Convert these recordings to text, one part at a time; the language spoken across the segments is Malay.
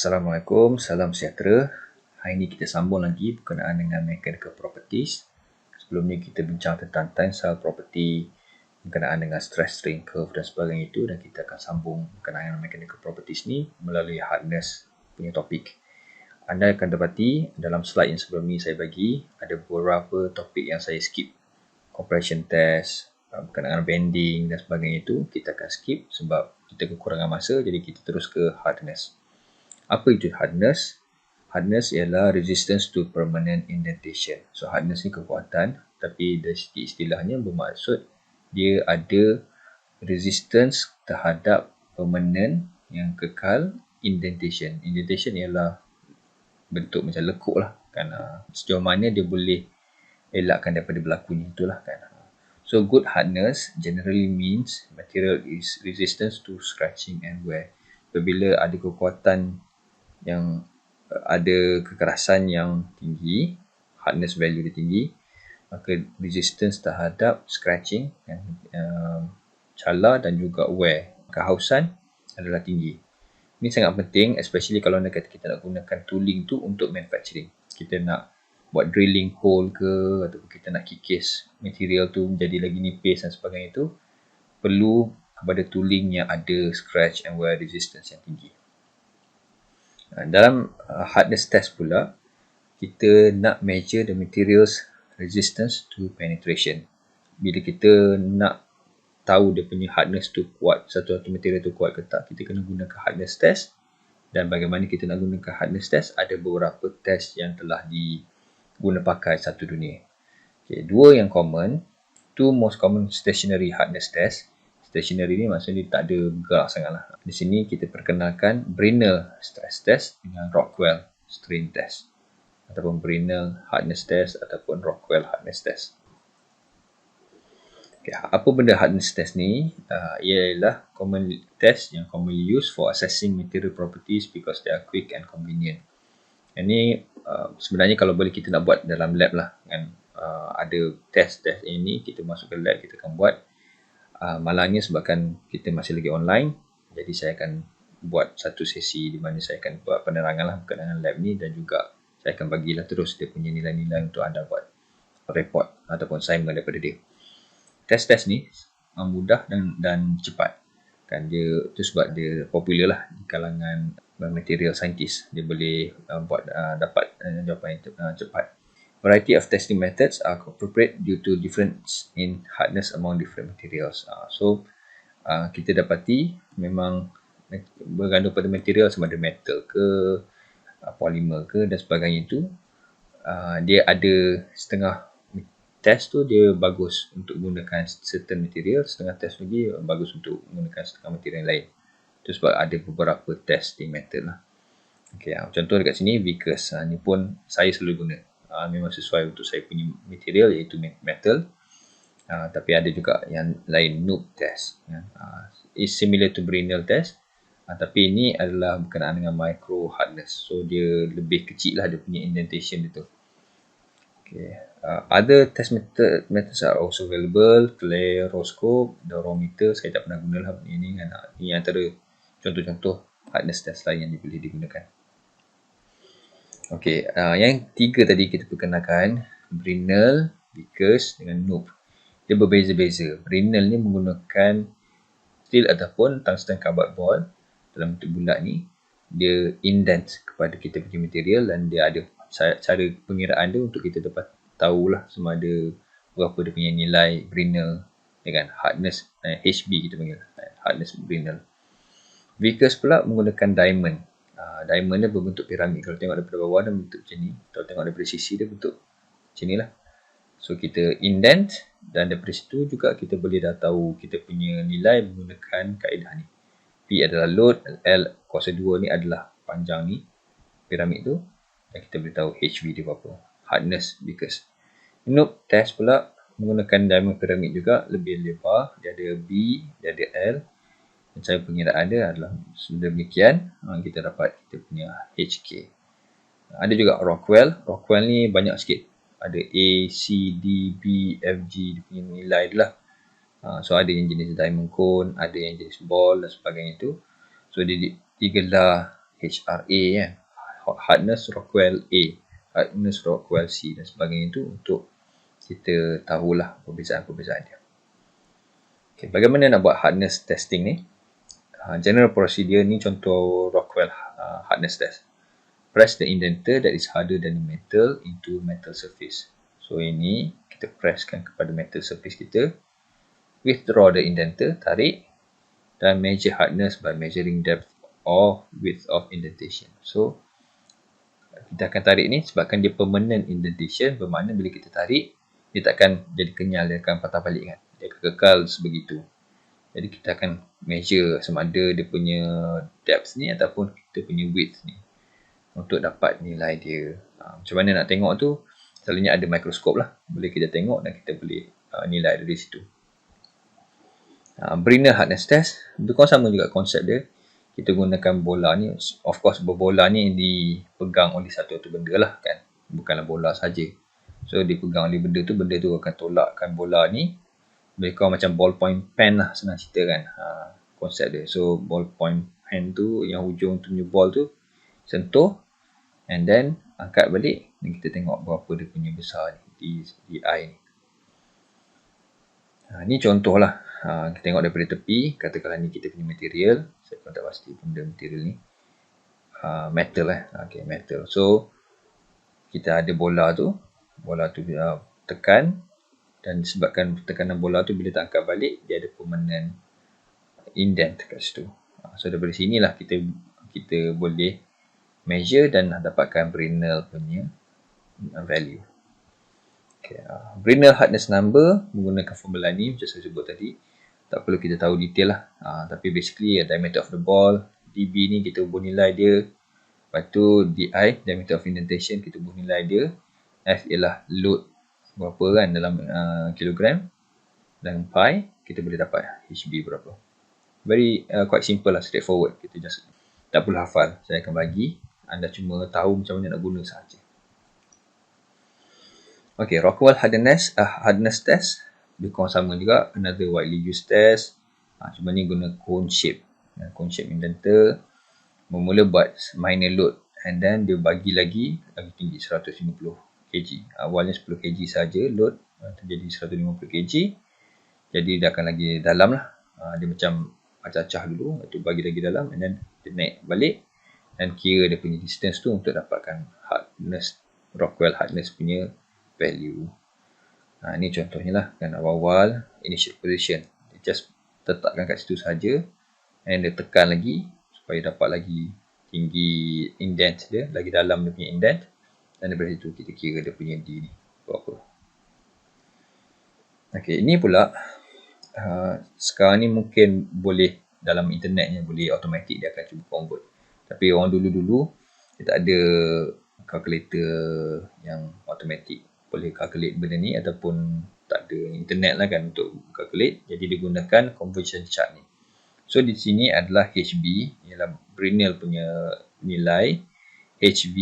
Assalamualaikum, salam sejahtera. Hari ini kita sambung lagi berkenaan dengan mechanical properties. Sebelum ni kita bincang tentang tensile property berkenaan dengan stress strain curve dan sebagainya itu, dan kita akan sambung berkenaan dengan mechanical properties ni melalui hardness punya topik. Anda akan dapati dalam slide yang sebelum ni saya bagi ada beberapa topik yang saya skip. Compression test, berkenaan bending dan sebagainya itu kita akan skip sebab kita kekurangan masa, jadi kita terus ke hardness. Apa itu hardness? Hardness ialah resistance to permanent indentation. So hardness ni kekuatan, tapi dari segi istilahnya bermaksud dia ada resistance terhadap permanent yang kekal indentation. Indentation ialah bentuk macam lekuk lah kan. Sejauh mana dia boleh elakkan daripada berlakunya itulah kan. So good hardness generally means material is resistance to scratching and wear. Apabila ada kekuatan yang ada kekerasan yang tinggi, hardness value dia tinggi, maka resistance terhadap scratching, cala dan juga wear, kehausan adalah tinggi. Ini sangat penting, especially kalau kita nak gunakan tooling tu untuk manufacturing. Kita nak buat drilling hole ke, ataupun kita nak kikis material tu menjadi lagi nipis dan sebagainya itu, perlu kepada tooling yang ada scratch and wear resistance yang tinggi. Dalam hardness test pula, kita nak measure the material's resistance to penetration. Bila kita nak tahu dia punya hardness tu kuat, satu material tu kuat ke tak, kita kena gunakan hardness test. Dan bagaimana kita nak gunakan hardness test, ada beberapa test yang telah diguna pakai satu dunia. Okay, dua yang common, two most common stationary hardness test. Stationary ni maksudnya dia tak ada bergerak sangat lah. Di sini kita perkenalkan Brinell stress test dengan Rockwell strain test. Ataupun Brinell hardness test ataupun Rockwell hardness test. Okay, apa benda hardness test ni? Ialah common test yang commonly used for assessing material properties because they are quick and convenient. Ini sebenarnya kalau boleh kita nak buat dalam lab lah kan. Ada test ini kita masuk ke lab, kita akan buat. Malangnya sebabkan kita masih lagi online, jadi saya akan buat satu sesi di mana saya akan buat penerangan lah berkenaan lab ni, dan juga saya akan bagilah terus dia punya nilai-nilai untuk anda buat report ataupun assignment daripada dia. Test ni mudah dan cepat kan. Dia tu sebab dia popular lah di kalangan material scientist. Dia boleh dapat jawapan yang cepat. Variety of testing methods are appropriate due to difference in hardness among different materials. Kita dapati memang bergantung pada material, sama ada metal ke, polymer ke dan sebagainya itu. Dia ada setengah test tu dia bagus untuk gunakan certain material, setengah test lagi bagus untuk gunakan setengah material lain. Itu sebab ada beberapa testing method lah. Okay, contoh dekat sini Vickers. Ni pun saya selalu guna. Memang sesuai untuk saya punya material, iaitu metal. Tapi ada juga yang lain, Noob test. Is similar to Brinell test. Tapi ini adalah berkenaan dengan micro hardness. So dia lebih kecil lah dia punya indentation itu. Okay. Other test methods are also available. Fluoroscope, durometer. Saya tak pernah guna lah ini kan. Ini antara contoh-contoh hardness test lain yang boleh digunakan. Okey, yang tiga tadi kita perkenalkan, Brinell, Vickers dengan Noob. Dia berbeza-beza. Brinell ni menggunakan steel ataupun tungsten carbide ball dalam bentuk bulat ni. Dia indent kepada kita punya material, dan dia ada cara pengiraan dia untuk kita dapat tahulah sama ada berapa dia punya nilai Brinell dengan hardness HB kita panggil, hardness Brinell. Vickers pula menggunakan diamond. Diamond dia berbentuk piramid. Kalau tengok daripada bawah dia bentuk macam ni. Kalau tengok daripada sisi dia bentuk macam ni lah. So kita indent, dan daripada situ juga kita boleh dah tahu kita punya nilai menggunakan kaedah ni. P adalah load, L kuasa 2 ni adalah panjang ni piramid tu, dan kita boleh tahu HV dia berapa. Hardness Vickers. Noob test pula menggunakan diamond piramid juga, lebih lebar. Dia ada B, dia ada L. Dan cara pengiraan dia adalah demikian. Kita dapat kita punya HK. Ada juga Rockwell. Rockwell ni banyak sikit. Ada A, C, D, B, F, G dia punya nilai dia lah. So ada yang jenis diamond cone, ada yang jenis ball dan sebagainya itu. So dia digelar HRA kan, hardness Rockwell A, hardness Rockwell C dan sebagainya itu untuk kita tahulah perbezaan-perbezaan dia. Okay, bagaimana nak buat hardness testing ni? General procedure ni contoh Rockwell hardness test. Press the indenter that is harder than the metal into metal surface. So ini kita presskan kepada metal surface kita. Withdraw the indenter, tarik, dan measure hardness by measuring depth or width of indentation. So kita akan tarik ni sebabkan dia permanent indentation, bermakna bila kita tarik dia takkan jadi kenyal, dia akan patah balik kan. Dia akan kekal sebegitu. Jadi kita akan measure sama ada dia punya depth ni ataupun kita punya width ni untuk dapat nilai dia. Macam mana nak tengok tu? Selalunya ada mikroskop lah. Boleh kita tengok dan kita boleh nilai dari situ. Brinell hardness test, lebih kurang sama juga konsep dia. Kita gunakan bola ni. Of course, bola ni dipegang oleh satu benda lah kan. Bukanlah bola saja. So, dipegang oleh benda tu akan tolakkan bola ni. Lebih kurang macam ballpoint pen lah, senang cerita kan. Konsep dia. So, ballpoint pen tu, yang hujung tu punya ball tu, sentuh. And then, angkat balik. Dan kita tengok berapa dia punya besar ni, di eye ni. Ni contoh lah. Kita tengok daripada tepi. Katakanlah ni kita punya material. Saya pun tak pasti benda material ni. Metal Okay, metal. So, kita ada bola tu. Bola tu tekan. Dan disebabkan tekanan bola tu bila tak angkat balik, dia ada permanent indent kat situ. So daripada sinilah kita boleh measure dan dapatkan Brinell punya value. Okay, Brinell hardness number menggunakan formula ni macam saya sebut tadi. Tak perlu kita tahu detail lah. Tapi basically diameter of the ball, dB ni kita ubah nilai dia. Lepas tu DI, diameter of indentation, kita ubah nilai dia. F ialah load berapa kan dalam kilogram, dan pi kita boleh dapat HB berapa. Very quite simple lah, straightforward. Kita just tak perlu hafal. Saya akan bagi anda cuma tahu macam mana nak guna sahaja. Okay, Rockwell hardness test lebih kurang sama juga, another widely used test. Cuma ni guna cone shape. Cone shape indenter. Bermula buat minor load and then dia bagi lagi tinggi 150 kg. Awalnya 10 kg saja load, terjadi 150 kg. Jadi dia akan lagi dalam lah. Dia macam acah-acah dulu, lepas tu bagi lagi dalam and then dia naik balik dan kira dia punya distance tu untuk dapatkan hardness, Rockwell hardness punya value. Ni contohnya lah kan, awal-awal initial position. Dia just letakkan kat situ saja and dia tekan lagi supaya dapat lagi tinggi indent dia, lagi dalam dia punya indent. Dan daripada situ kita kira dia punya D ni berapa. Okay, ini pula sekarang ni mungkin boleh dalam internetnya boleh automatic dia akan cuba convert. Tapi orang dulu-dulu dia tak ada calculator yang automatic boleh calculate benda ni, ataupun tak ada internet lah kan untuk calculate. Jadi dia gunakan conversion chart ni. So di sini adalah HB, ialah Brinell punya nilai, HB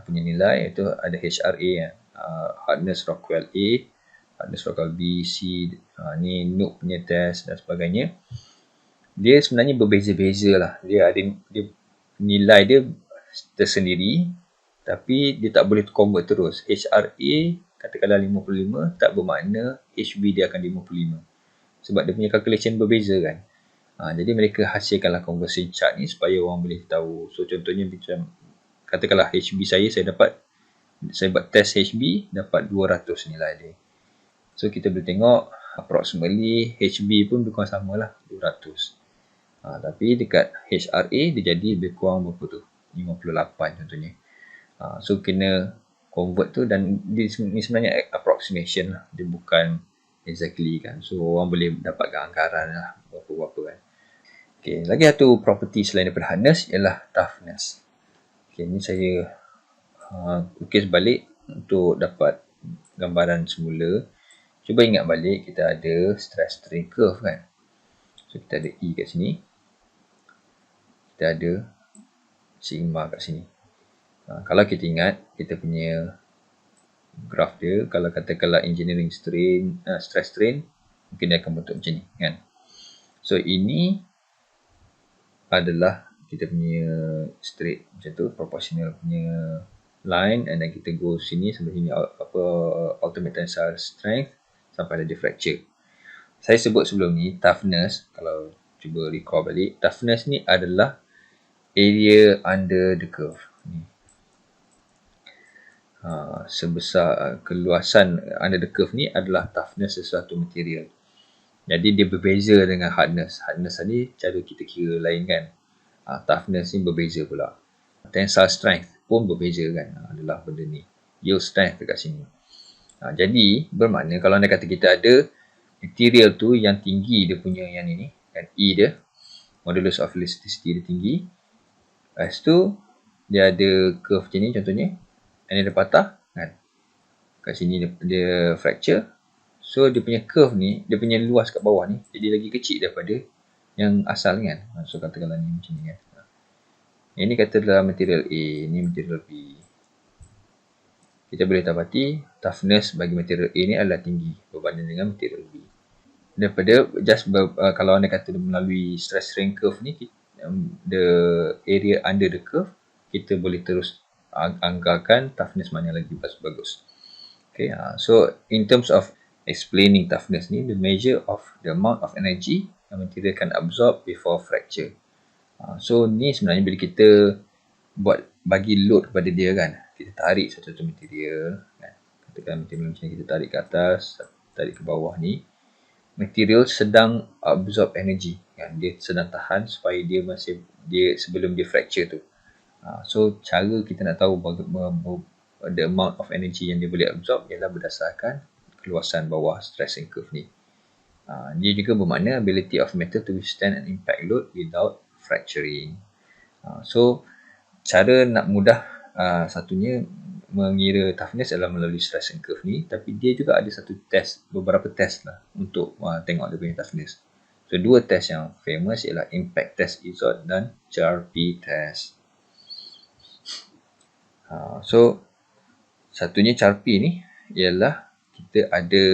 punya nilai, itu ada HRA, hardness Rockwell A, hardness Rockwell B, C, ni Nook punya test dan sebagainya. Dia sebenarnya berbeza-beza lah. Dia nilai dia tersendiri, tapi dia tak boleh convert terus. HRA katakanlah 55, tak bermakna HB dia akan 55. Sebab dia punya calculation berbeza kan. Jadi mereka hasilkanlah conversion chart ni supaya orang boleh tahu. So contohnya macam katakanlah HB saya buat test HB dapat 200 nilai dia. So kita boleh tengok approximately HB pun lebih kurang sama lah 200. Tapi dekat HRA dia jadi lebih kurang berapa tu? 58 contohnya. So kena convert tu, dan ni sebenarnya approximation lah. Dia bukan exactly kan. So orang boleh dapatkan anggaran lah berapa-berapa kan. Okay, lagi satu property selain daripada hardness ialah toughness. Okay, ni saya lukis balik untuk dapat gambaran semula. Cuba ingat balik, kita ada stress strain curve kan. So kita ada E kat sini. Kita ada sigma kat sini. Kalau kita ingat, kita punya graf dia, kalau katakanlah engineering strain, stress strain, mungkin dia akan bentuk macam ni kan. So ini adalah kita punya straight macam tu, proportional punya line, and then kita go sini sampai sini ultimate tensile strength sampai ada fracture. Saya sebut sebelum ni toughness, kalau cuba recall balik, toughness ni adalah area under the curve ni. Sebesar keluasan under the curve ni adalah toughness sesuatu material. Jadi dia berbeza dengan hardness. Hardness tadi cara kita kira lain kan. Toughness ni berbeza pula. Tensile strength pun berbeza kan. Adalah benda ni. Yield strength dekat sini. Jadi bermakna kalau anda kata kita ada material tu yang tinggi dia punya yang ni kan, E dia, modulus of elasticity dia tinggi. Lepas tu dia ada curve macam ni contohnya. Dan dia patah kan. Kat sini dia fracture. So dia punya curve ni, dia punya luas kat bawah ni jadi lagi kecil daripada yang asal kan. So katakanlah ni macam ni kan. Ini katalah material A, ni material B. Kita boleh dapati toughness bagi material A ni adalah tinggi berbanding dengan material B. Daripada kalau anda kata melalui stress strain curve ni, the area under the curve, kita boleh terus anggarkan toughness mana lagi bagus. Okay, so in terms of explaining toughness ni, the measure of the amount of energy yang material can absorb before fracture. So ni sebenarnya bila kita bagi load kepada dia kan, kita tarik satu material kan, katakan material macam ni, kita tarik ke atas, tarik ke bawah ni, material sedang absorb energy kan, dia sedang tahan supaya dia sebelum dia fracture tu. So cara kita nak tahu the amount of energy yang dia boleh absorb ialah berdasarkan keluasan bawah stress curve ni. Dia juga bermakna ability of metal to withstand an impact load without fracturing. So cara nak mudah satunya mengira toughness adalah melalui stress curve ni, tapi dia juga ada beberapa test lah untuk tengok dia punya toughness. So dua test yang famous ialah impact test IZOD dan CHARPY test. So satunya CHARPY ni ialah kita ada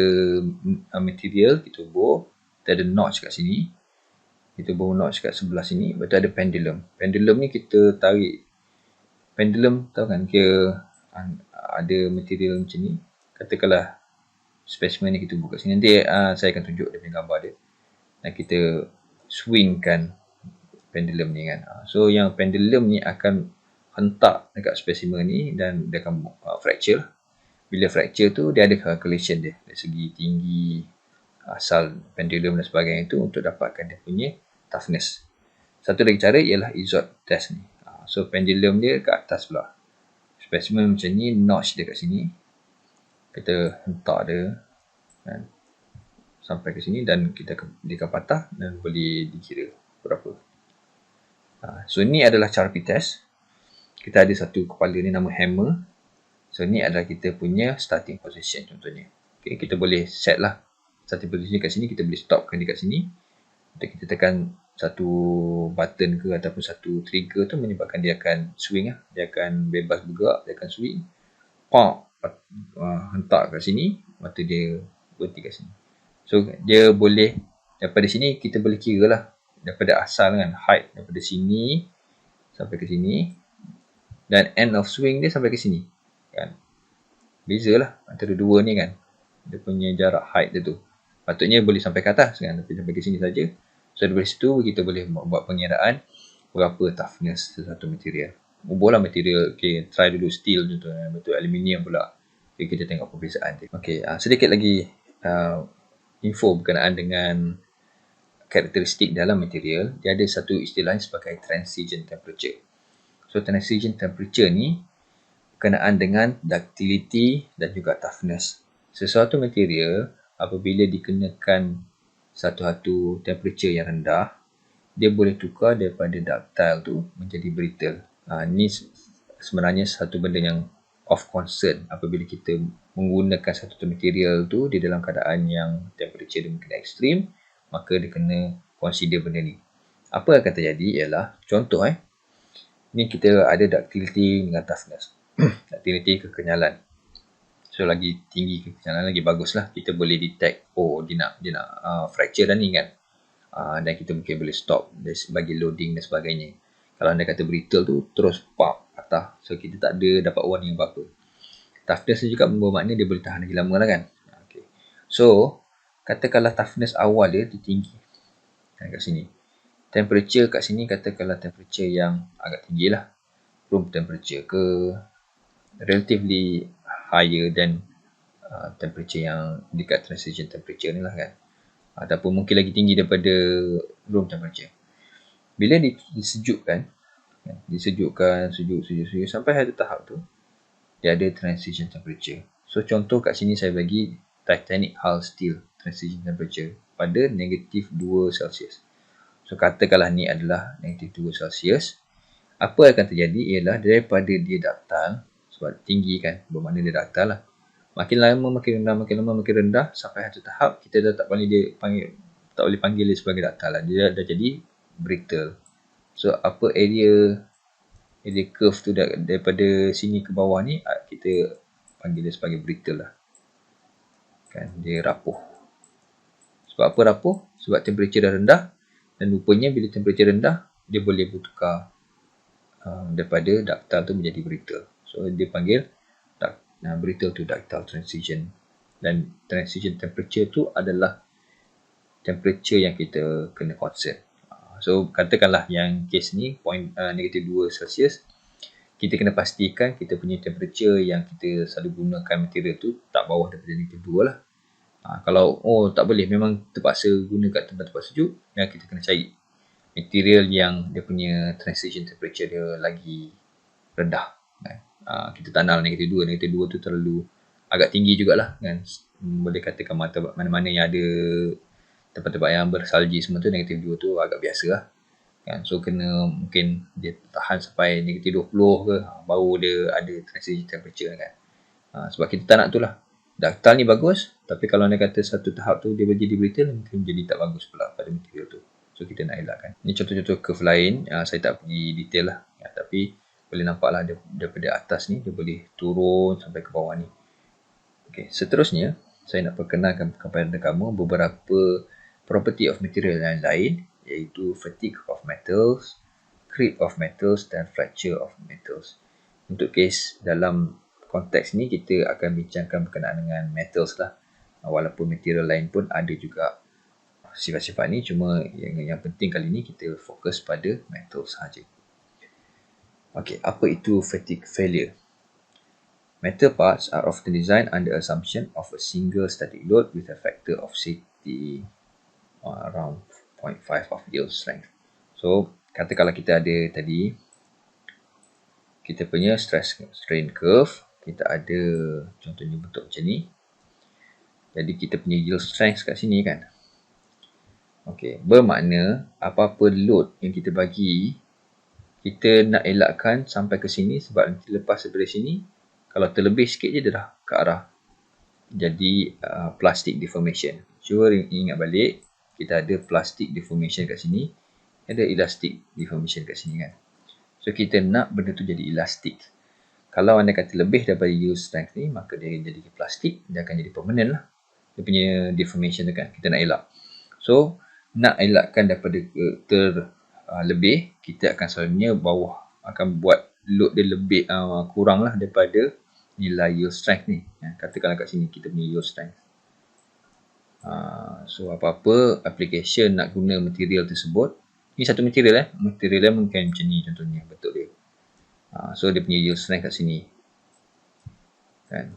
material, kita bore, kita ada notch kat sini, kita bore notch kat sebelah sini, lepas tu ada pendulum. Pendulum ni kita tarik, pendulum tahu kan, ada material macam ni, katakanlah specimen ni kita buka sini, nanti saya akan tunjuk dia punya gambar dia, dan kita swingkan pendulum ni kan. So yang pendulum ni akan hentak dekat spesimen ni dan dia akan fracture. Bila fracture tu dia ada calculation dia dari segi tinggi asal pendulum dan sebagainya tu untuk dapatkan dia punya toughness. Satu lagi cara ialah IZOD test ni. So pendulum dia kat atas pula, spesimen macam ni, notch dia kat sini, kita hentak dia kan, sampai ke sini dan dia akan patah dan boleh dikira berapa. So ni adalah CHARPY test. Kita ada satu kepala ni nama hammer. So ni adalah kita punya starting position contohnya. Okay, kita boleh set lah starting position kat sini, kita boleh stopkan dia kat sini. Kita tekan satu button ke ataupun satu trigger tu menyebabkan dia akan swing lah. Dia akan bebas bergerak, dia akan swing. Hentak kat sini, lepas tu dia berhenti kat sini. So dia boleh, daripada sini kita boleh kira lah, daripada asal kan, height daripada sini sampai ke sini, dan end of swing dia sampai ke sini kan. Beza lah antara dua ni kan, dia punya jarak height dia tu. Patutnya boleh sampai ke atas kan, tapi sampai ke sini saja. So dari situ kita boleh buat pengiraan berapa toughness sesuatu material. Ubahlah material, okay, try dulu steel contohnya, betul aluminium pula. Okay, kita tengok perbezaan dia. Okay, sedikit lagi info berkenaan dengan karakteristik dalam material. Dia ada satu istilah sebagai transition temperature. So transition temperature ni berkenaan dengan ductility dan juga toughness. Sesuatu material apabila dikenakan satu temperature yang rendah, dia boleh tukar daripada ductile tu menjadi brittle. Ni sebenarnya satu benda yang of concern apabila kita menggunakan satu material tu di dalam keadaan yang temperature dia mungkin ekstrim, maka dia kena consider benda ni. Apa yang akan terjadi ialah, contoh ni kita ada ductility dengan toughness. Ductility kekenyalan. So lagi tinggi kekenyalan lagi baguslah. Kita boleh detect, dia nak fracture dah ni kan. Dan kita mungkin boleh stop bagi loading dan sebagainya. Kalau anda kata brittle tu terus pop patah. So kita tak ada dapat warning apa-apa. Toughness ni juga membawa makna dia boleh tahan lagi lama lah kan. Okay. So katakanlah toughness awal dia tinggi kan, kat sini. Temperature kat sini katakanlah temperature yang agak tinggi lah. Room temperature ke, relatively higher than temperature yang dekat transition temperature ni lah kan. Ataupun mungkin lagi tinggi daripada room temperature. Bila disejukkan, sejuk sampai ada tahap tu, dia ada transition temperature. So contoh kat sini saya bagi titanic hull steel transition temperature pada negatif 2 Celsius. So katakanlah ni adalah negatif 2 Celsius. Apa akan terjadi ialah daripada dia ductile, sebab tinggi kan, bermakna dia ductile lah. Makin lama makin rendah sampai satu tahap kita dah tak boleh panggil dia sebagai ductile lah. Dia dah jadi brittle. So apa area curve tu daripada sini ke bawah ni kita panggil dia sebagai brittle lah. Kan dia rapuh. Sebab apa rapuh? Sebab temperature dah rendah dan rupanya bila temperature rendah dia boleh bertukar daripada ductile tu menjadi brittle. So dia panggil brittle to ductile transition. Dan transition temperature tu adalah temperature yang kita kena concern. So katakanlah yang case ni negatif 2 Celsius, kita kena pastikan kita punya temperature yang kita selalu gunakan material tu tak bawah daripada negatif 2 lah. Kalau tak boleh, memang terpaksa guna kat tempat-tempat sejuk, yang kita kena cari material yang dia punya transition temperature dia lagi rendah kan. Kita tak nak negatif 2. Negatif 2 tu terlalu agak tinggi jugalah kan. Boleh katakan mana-mana yang ada tempat-tempat yang bersalji semua tu, negatif 2 tu agak biasa lah kan. So kena mungkin dia tahan sampai negatif 20 ke, baru dia ada transition temperature kan. Sebab kita tak nak tu lah. Ductile ni bagus, tapi kalau anda kata satu tahap tu dia jadi brittle, mungkin jadi tak bagus pula pada material tu. So kita nak elakkan. Ini contoh-contoh curve lain, saya tak pergi detail lah ya, tapi boleh nampak lah daripada atas ni dia boleh turun sampai ke bawah ni. Okay, seterusnya saya nak perkenalkan kepada kamu beberapa property of material yang lain, iaitu fatigue of metals, creep of metals dan fracture of metals. Untuk case dalam konteks ni kita akan bincangkan berkenaan dengan metals lah. Walaupun material lain pun ada juga sifat-sifat ni, cuma yang penting kali ni kita fokus pada metals sahaja. Okey, apa itu fatigue failure? Metal parts are often designed under assumption of a single static load with a factor of safety around 0.5 of yield strength. So, katakanlah kita ada tadi kita punya stress strain curve, kita ada contohnya bentuk macam ni. Jadi kita punya yield strength kat sini kan. Okey, bermakna apa-apa load yang kita bagi, kita nak elakkan sampai ke sini, sebab nanti lepas daripada sini, kalau terlebih sikit je dia dah ke arah jadi plastic deformation. Cuba ingat balik, kita ada plastic deformation kat sini, ada elastic deformation kat sini kan. So kita nak benda tu jadi elastic. Kalau anda kata lebih daripada yield strength ni, maka dia jadi plastik, dia akan jadi permanent lah. Dia punya deformation tu kan, kita nak elak. So nak elakkan daripada lebih, kita akan selalunya bawah akan buat load dia lebih kurang lah daripada nilai yield strength ni. Katakanlah kat sini kita punya yield strength. So apa-apa application nak guna material tersebut, ni satu material material dia mungkin macam ni contohnya bentuk dia. So dia punya yield strength kat sini kan.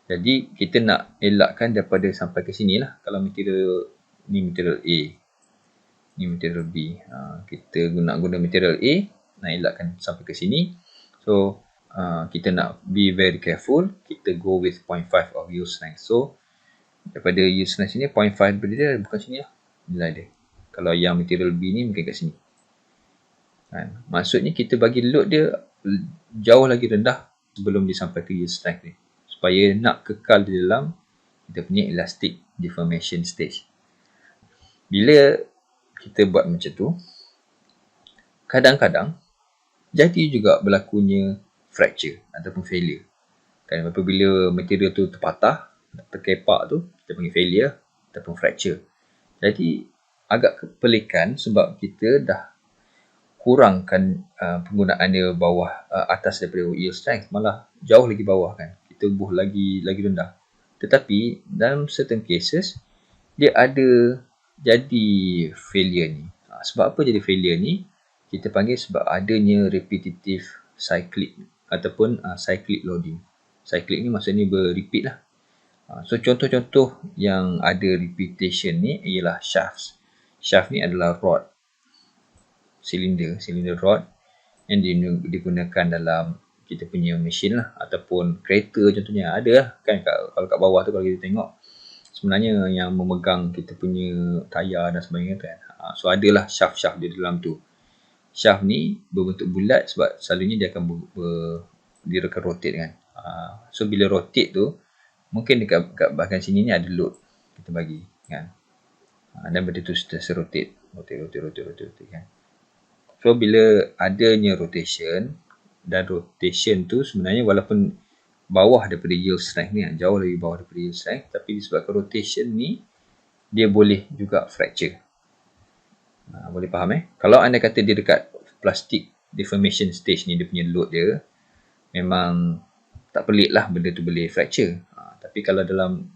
Jadi kita nak elakkan daripada sampai ke sini lah. Kalau material ni material A, ni material B, kita guna material A, nak elakkan sampai ke sini. So kita nak be very careful, kita go with 0.5 of yield strength. So daripada yield strength sini 0.5 daripada dia bukan sini lah nilai dia. Kalau yang material B ni mungkin kat sini kan. Maksudnya kita bagi load dia jauh lagi rendah sebelum dia sampai ke yield strength ni, supaya nak kekal di dalam kita punya elastic deformation stage. Bila kita buat macam tu, kadang-kadang jadi juga berlakunya fracture ataupun failure kan. Apabila material tu terpatah, terkepak tu, kita panggil failure ataupun fracture. Jadi agak kepelikan sebab kita dah kurangkan penggunaan dia bawah atas daripada yield strength, malah jauh lagi bawah kan, kita buh lagi rendah. Tetapi dalam certain cases dia ada jadi failure ni. Sebab apa jadi failure ni? Kita panggil sebab adanya repetitive cyclic ataupun cyclic loading. Cyclic ni maksudnya ber-repeat lah. So contoh-contoh yang ada repetition ni ialah shafts. Shaft ni adalah rod, silinder rod yang digunakan dalam kita punya mesin lah, ataupun kereta contohnya ada lah kan, kalau kat bawah tu kalau kita tengok sebenarnya yang memegang kita punya tayar dan sebagainya kan. So adalah shaft-shaft di dalam tu. Shaft ni berbentuk bulat sebab selalunya dia akan dia akan rotate kan. So bila rotate tu mungkin dekat bahagian sini ni ada load kita bagi kan. Dan benda tu rotate kan. So bila adanya rotation, dan rotation tu sebenarnya walaupun bawah daripada yield strength ni kan, jauh lebih bawah daripada yield strength, tapi disebabkan rotation ni dia boleh juga fracture. Boleh faham Kalau anda kata dia dekat plastic deformation stage ni, dia punya load dia memang tak pelik lah benda tu boleh fracture. Tapi kalau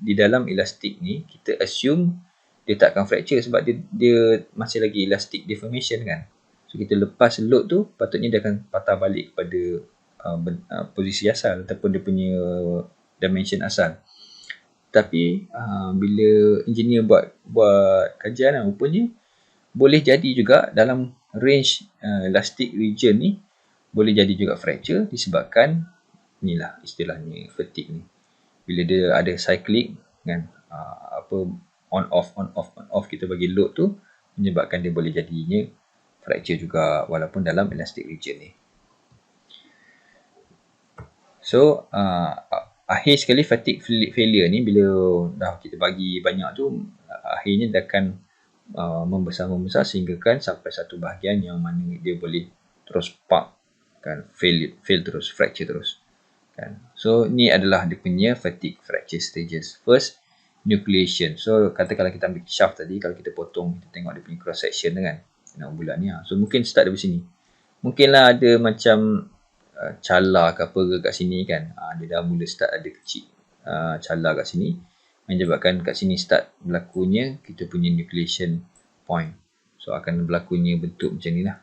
di dalam elastik ni, kita assume dia tak akan fracture sebab dia masih lagi elastic deformation kan. So kita lepas load tu, patutnya dia akan patah balik kepada posisi asal ataupun dia punya dimension asal. Tapi bila engineer buat kajian, rupanya boleh jadi juga dalam range elastic region ni boleh jadi juga fracture disebabkan inilah istilahnya fatigue ni. Bila dia ada cyclic kan, on off kita bagi load tu menyebabkan dia boleh jadinya fracture juga walaupun dalam elastic region ni. So akhir sekali fatigue failure ni bila dah kita bagi banyak tu, akhirnya dia akan membesar sehingga kan sampai satu bahagian yang mana dia boleh terus pump kan, fail terus, fracture terus kan. So ni adalah dia punya fatigue fracture stages. First, nucleation. So katakanlah kita ambil shaft tadi, kalau kita potong, kita tengok dia punya cross section kan, tengok bulat ni. So mungkin start dari sini, mungkinlah ada macam cala ke apa ke kat sini kan. Dia dah mula start ada kecil cala kat sini, menyebabkan kat sini start berlakunya kita punya nucleation point. So akan berlakunya bentuk macam ni lah,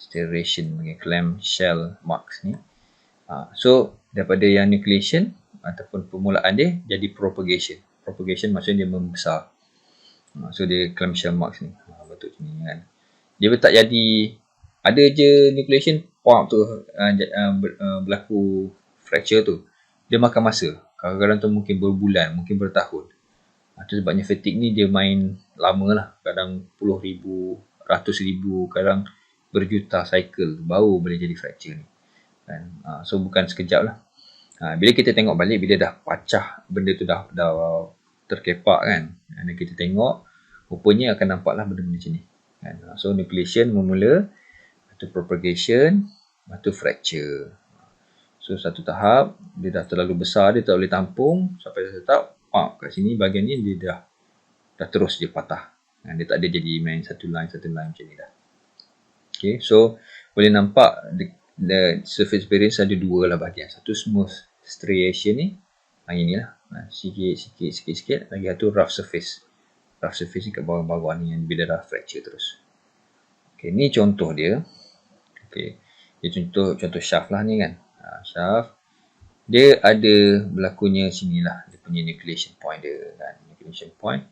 striation, clamp shell marks ni. So daripada yang nucleation ataupun permulaan dia jadi propagation. Propagation maksudnya dia membesar. So dia clamp shell marks ni bentuk macam ni kan. Dia tak jadi ada je nucleation pump tu berlaku fracture tu, dia makan masa. Kadang-kadang tu mungkin berbulan, mungkin bertahun. Itu sebabnya fatigue ni dia main lama lah. Kadang puluh ribu, ratus ribu, kadang berjuta cycle baru boleh jadi fracture ni kan. So bukan sekejap lah. Bila kita tengok balik, bila dah pecah, benda tu dah terkepak kan, dan kita tengok, rupanya akan nampaklah benda-benda macam ni kan. So nucleation memula, lepas tu propagation, lepas tu fracture. So satu tahap dia dah terlalu besar, dia tak boleh tampung, sampai satu tahap kat sini bahagian ni dia dah terus dia patah. Dia tak ada jadi main satu line macam ni dah. Okay, so boleh nampak the surface barriers ada dua lah bahagian. Satu smooth striation ni, inilah sikit lagi. Satu rough surface ni kat bawah ni yang bila dah fracture terus. Okay, ni contoh dia. Okay, dia contoh shaft lah ni kan. Shaft dia ada berlakunya sinilah dia punya nucleation point dia kan. Nucleation point,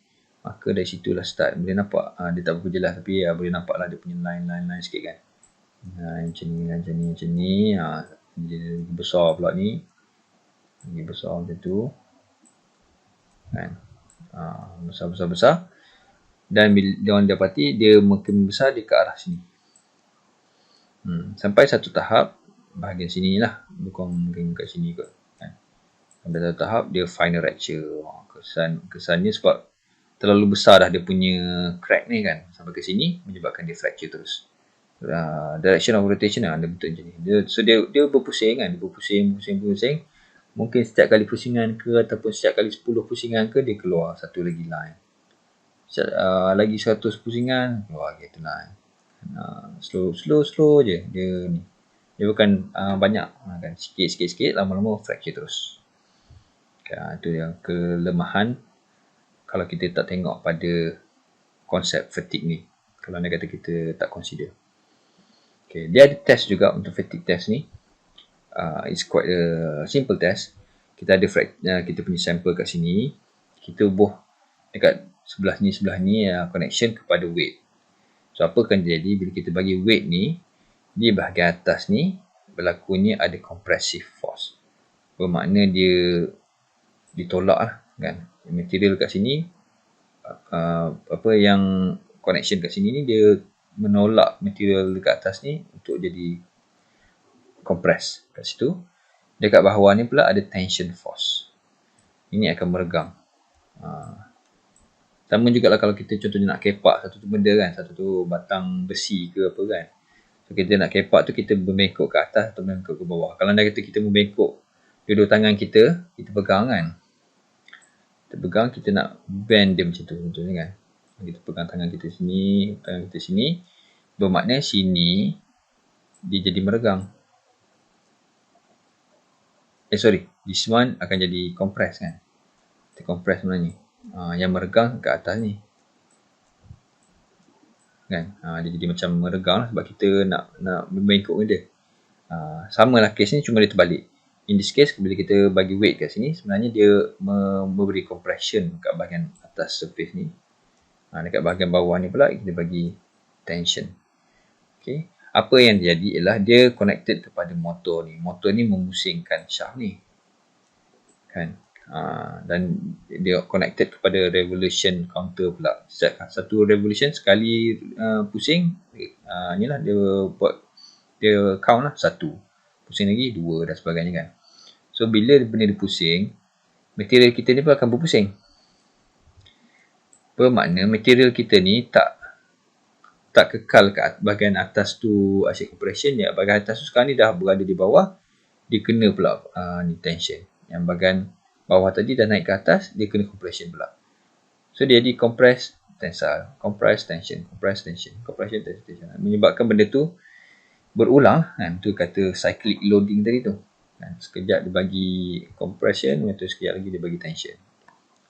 maka dari situlah start. Boleh nampak dia tak berapa jelas, tapi boleh nampak lah dia punya line sikit kan. Macam ni dia besar pula ni, ini besar macam tu kan. Besar, dan bila diorang dapati dia makin besar dia ke arah sini. Sampai satu tahap bahagian sini lah, bukan mungkin kat sini kot kan. Sampai satu tahap dia final rupture. Kesannya sebab terlalu besar dah dia punya crack ni kan, sampai ke sini menyebabkan dia fracture terus. Direction of rotation ada bentuk macam ni. Dia berpusing kan, dia berpusing. Mungkin setiap kali pusingan ke ataupun setiap kali 10 pusingan ke, dia keluar satu lagi line. Lagi 100 pusingan. Wah, gitu lah. Slow je dia ni. Dia bukan banyak kan, sikit, lama-lama fracture terus. Itu yang kelemahan kalau kita tak tengok pada konsep fatigue ni. Kalau dia kata kita tak consider. Okay, dia ada test juga untuk fatigue test ni. It's quite a simple test. Kita ada kita punya sampel kat sini. Kita buh dekat sebelah ni connection kepada weight. So apa akan jadi bila kita bagi weight ni, di bahagian atas ni berlakunya ada compressive force. Bermakna dia ditolak lah kan. Material kat sini apa yang connection kat sini ni dia menolak material dekat atas ni untuk jadi compress kat situ. Dekat bawah ni pula ada tension force. Ini akan meregang. Sama jugalah kalau kita contohnya nak kepak satu tu benda kan, satu tu batang besi ke apa kan. So kita nak kepak tu kita membengkok ke atas atau membengkok ke bawah. Kalau anda kata kita membengkok dua-dua tangan kita pegang kan. Kita pegang, kita nak bend dia macam tu contohnya kan. Kita pegang tangan kita sini, bermakna sini dia jadi meregang. This one akan jadi compress kan. Kita compress sebenarnya. Yang meregang ke atas ni. Kan? Dia jadi macam meregang lah sebab kita nak membengkok dia. Sama lah case ni, cuma dia terbalik. In this case, bila kita bagi weight kat sini, sebenarnya dia memberi compression kat bahagian atas surface ni. Dekat bahagian bawah ni pula, kita bagi tension. Okay. Apa yang jadi ialah dia connected kepada motor ni. Motor ni memusingkan shaft ni. Kan? Dan dia connected kepada revolution counter pula. Satu revolution sekali pusing, inilah dia buat, dia count lah 1, pusing lagi 2 dan sebagainya kan. So bila benda dia pusing, material kita ni pun akan berpusing. Bermakna material kita ni tak kekal kat bahagian atas tu asyik compression dia. Bahagian atas tu sekarang ni dah berada di bawah, dia kena pula ni tension. Yang bahagian bawah tadi dah naik ke atas, dia kena compression pula. So dia di compress, tensile, compress, tension, compress, tension, compression, tension. Menyebabkan benda tu berulang kan. Tu kata cyclic loading tadi tu. Kan? Sekejap dia bagi compression, sekejap lagi dia bagi tension.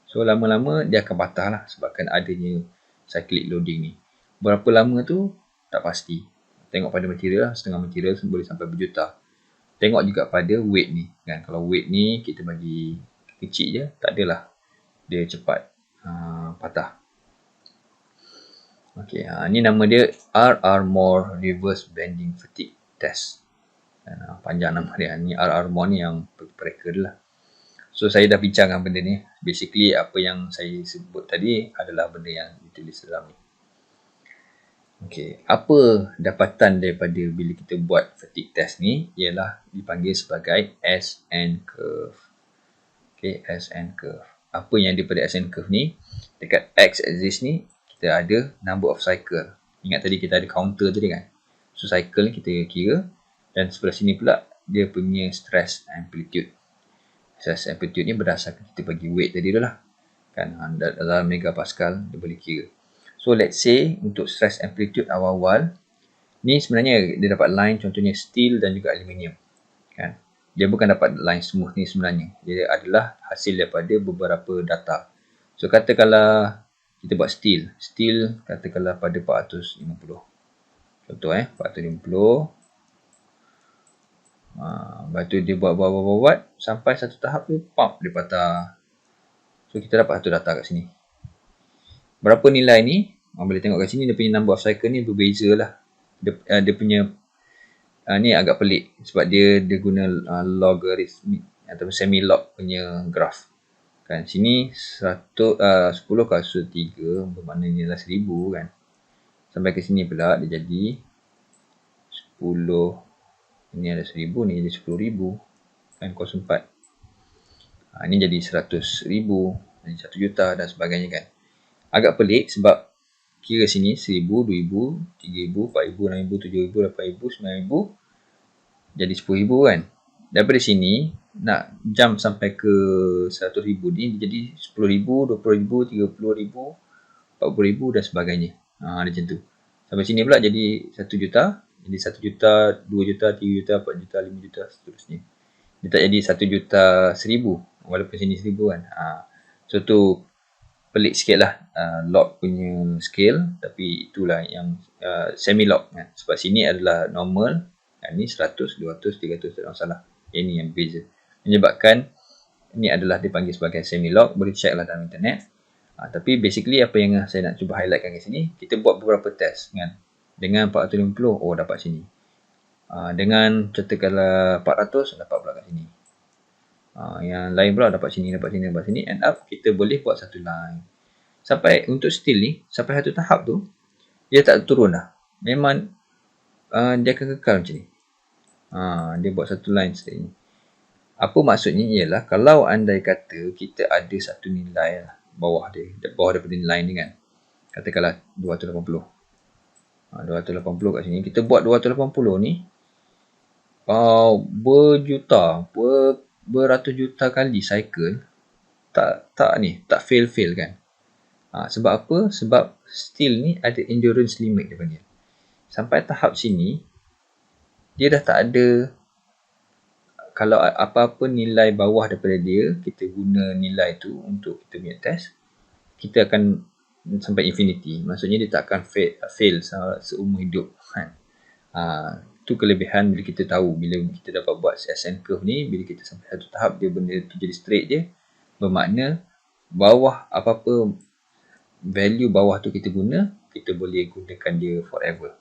So lama-lama dia akan patah lah sebabkan adanya cyclic loading ni. Berapa lama tu tak pasti. Tengok pada material lah, setengah material boleh sampai berjuta. Tengok juga pada weight ni kan. Kalau weight ni kita bagi kecil je, tak adalah dia cepat patah. Okey, ni nama dia R.R. Moore Reverse Bending Fatigue Test. Panjang nama dia. Ni R.R. Moore ni yang mereka lah. So saya dah bincangkan benda ni. Basically apa yang saya sebut tadi adalah benda yang ditulis dalam ni. Okey, apa dapatan daripada bila kita buat fatigue test ni ialah dipanggil sebagai SN curve. Okey, SN curve. Apa yang daripada SN curve ni, dekat X axis ni kita ada number of cycle. Ingat tadi kita ada counter tadi kan. So cycle ni kita kira, dan sebelah sini pula dia punya stress amplitude. Stress amplitude ni berdasarkan kita bagi weight tadi lah. Kan dalam megapascal dia boleh kira. So let's say untuk stress amplitude awal-awal ni sebenarnya dia dapat line contohnya steel dan juga aluminium. Kan? Dia bukan dapat line smooth ni sebenarnya. Dia adalah hasil daripada beberapa data. So katakanlah kita buat steel. Steel katakanlah pada 450. Contoh 450. Lepas tu dia buat sampai satu tahap tu pump dia patah. So kita dapat satu data kat sini. Berapa nilai ni? Boleh tengok kat sini dia punya number of cycle ni berbeza lah. Dia punya ni agak pelik sebab dia guna logarithmic atau semi-log punya graph. Kan sini 10 kali 3 bermakna ni adalah 1000 kan. Sampai ke sini pula dia jadi 10. Ini ada 1000, ni jadi 10,000 kan, 04. Ini jadi 100,000, jadi 1 juta dan sebagainya kan. Agak pelik sebab kira sini 1000, 2000, 3000, 4000, 6000, 7000, 8000, 9000 jadi 10,000 kan. Daripada sini nak jump sampai ke 100,000 ni jadi 10,000, 20,000, 30,000, 40,000 dan sebagainya. Macam tu. Sampai sini pula jadi 1 juta. Jadi 1 juta, 2 juta, 3 juta, 4 juta, 5 juta, seterusnya. Dia tak jadi 1 juta 1,000. Walaupun sini 1,000 kan. So tu pelik sikit lah log punya scale. Tapi itulah yang semi-log kan. Sebab sini adalah normal. Ni 100, 200, 300 tak ada masalah. Ini yang berbeza. Menyebabkan ini adalah dipanggil sebagai semi-log. Boleh check lah dalam internet. Tapi basically apa yang saya nak cuba highlightkan kat sini, kita buat beberapa test kan. Dengan 450, dapat sini. Dengan katakanlah 400, dapat pula kat sini. Yang lain pula dapat sini, dapat sini, dapat sini. End up kita boleh buat satu line. Sampai untuk steel ni, sampai satu tahap tu, dia tak turun lah. Memang dia akan kekal macam ni. Dia buat satu line seperti ni. Apa maksudnya ialah kalau andai kata kita ada satu nilai lah, bawah daripada nilai ni kan. Katakanlah 280. 280 kat sini. Kita buat 280 ni beratus juta kali cycle tak fail kan. Sebab apa? Sebab steel ni ada endurance limit dia panggil. Sampai tahap sini dia dah tak ada. Kalau apa-apa nilai bawah daripada dia, kita guna nilai tu untuk kita punya test, kita akan sampai infinity. Maksudnya dia tak akan fail seumur hidup kan. Tu kelebihan bila kita tahu, bila kita dapat buat SN curve ni, bila kita sampai satu tahap dia benda tu jadi straight je, bermakna bawah apa-apa value bawah tu kita guna, kita boleh gunakan dia forever.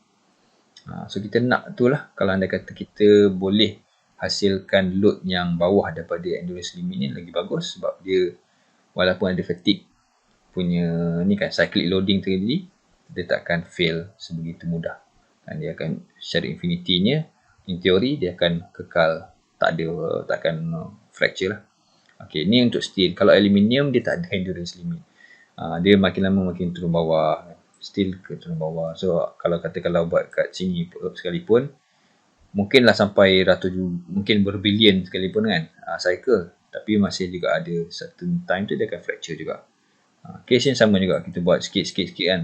So kita nak tu lah, kalau anda kata kita boleh hasilkan load yang bawah daripada endurance limit ni lagi bagus, sebab dia walaupun ada fatigue punya ni kan, cyclic loading terjadi, dia takkan fail sebegitu mudah. Dan dia akan secara infinity-nya, in teori dia akan kekal, takkan fracture lah. Okay, ni untuk steel. Kalau aluminium dia tak ada endurance limit. Dia makin lama makin turun bawah. Steel ke turun bawah. So kalau buat kat sini sekalipun, mungkinlah sampai mungkin berbilion sekalipun kan cycle, tapi masih juga ada certain time tu dia akan fracture juga. Case yang sama juga, kita buat sikit-sikit kan,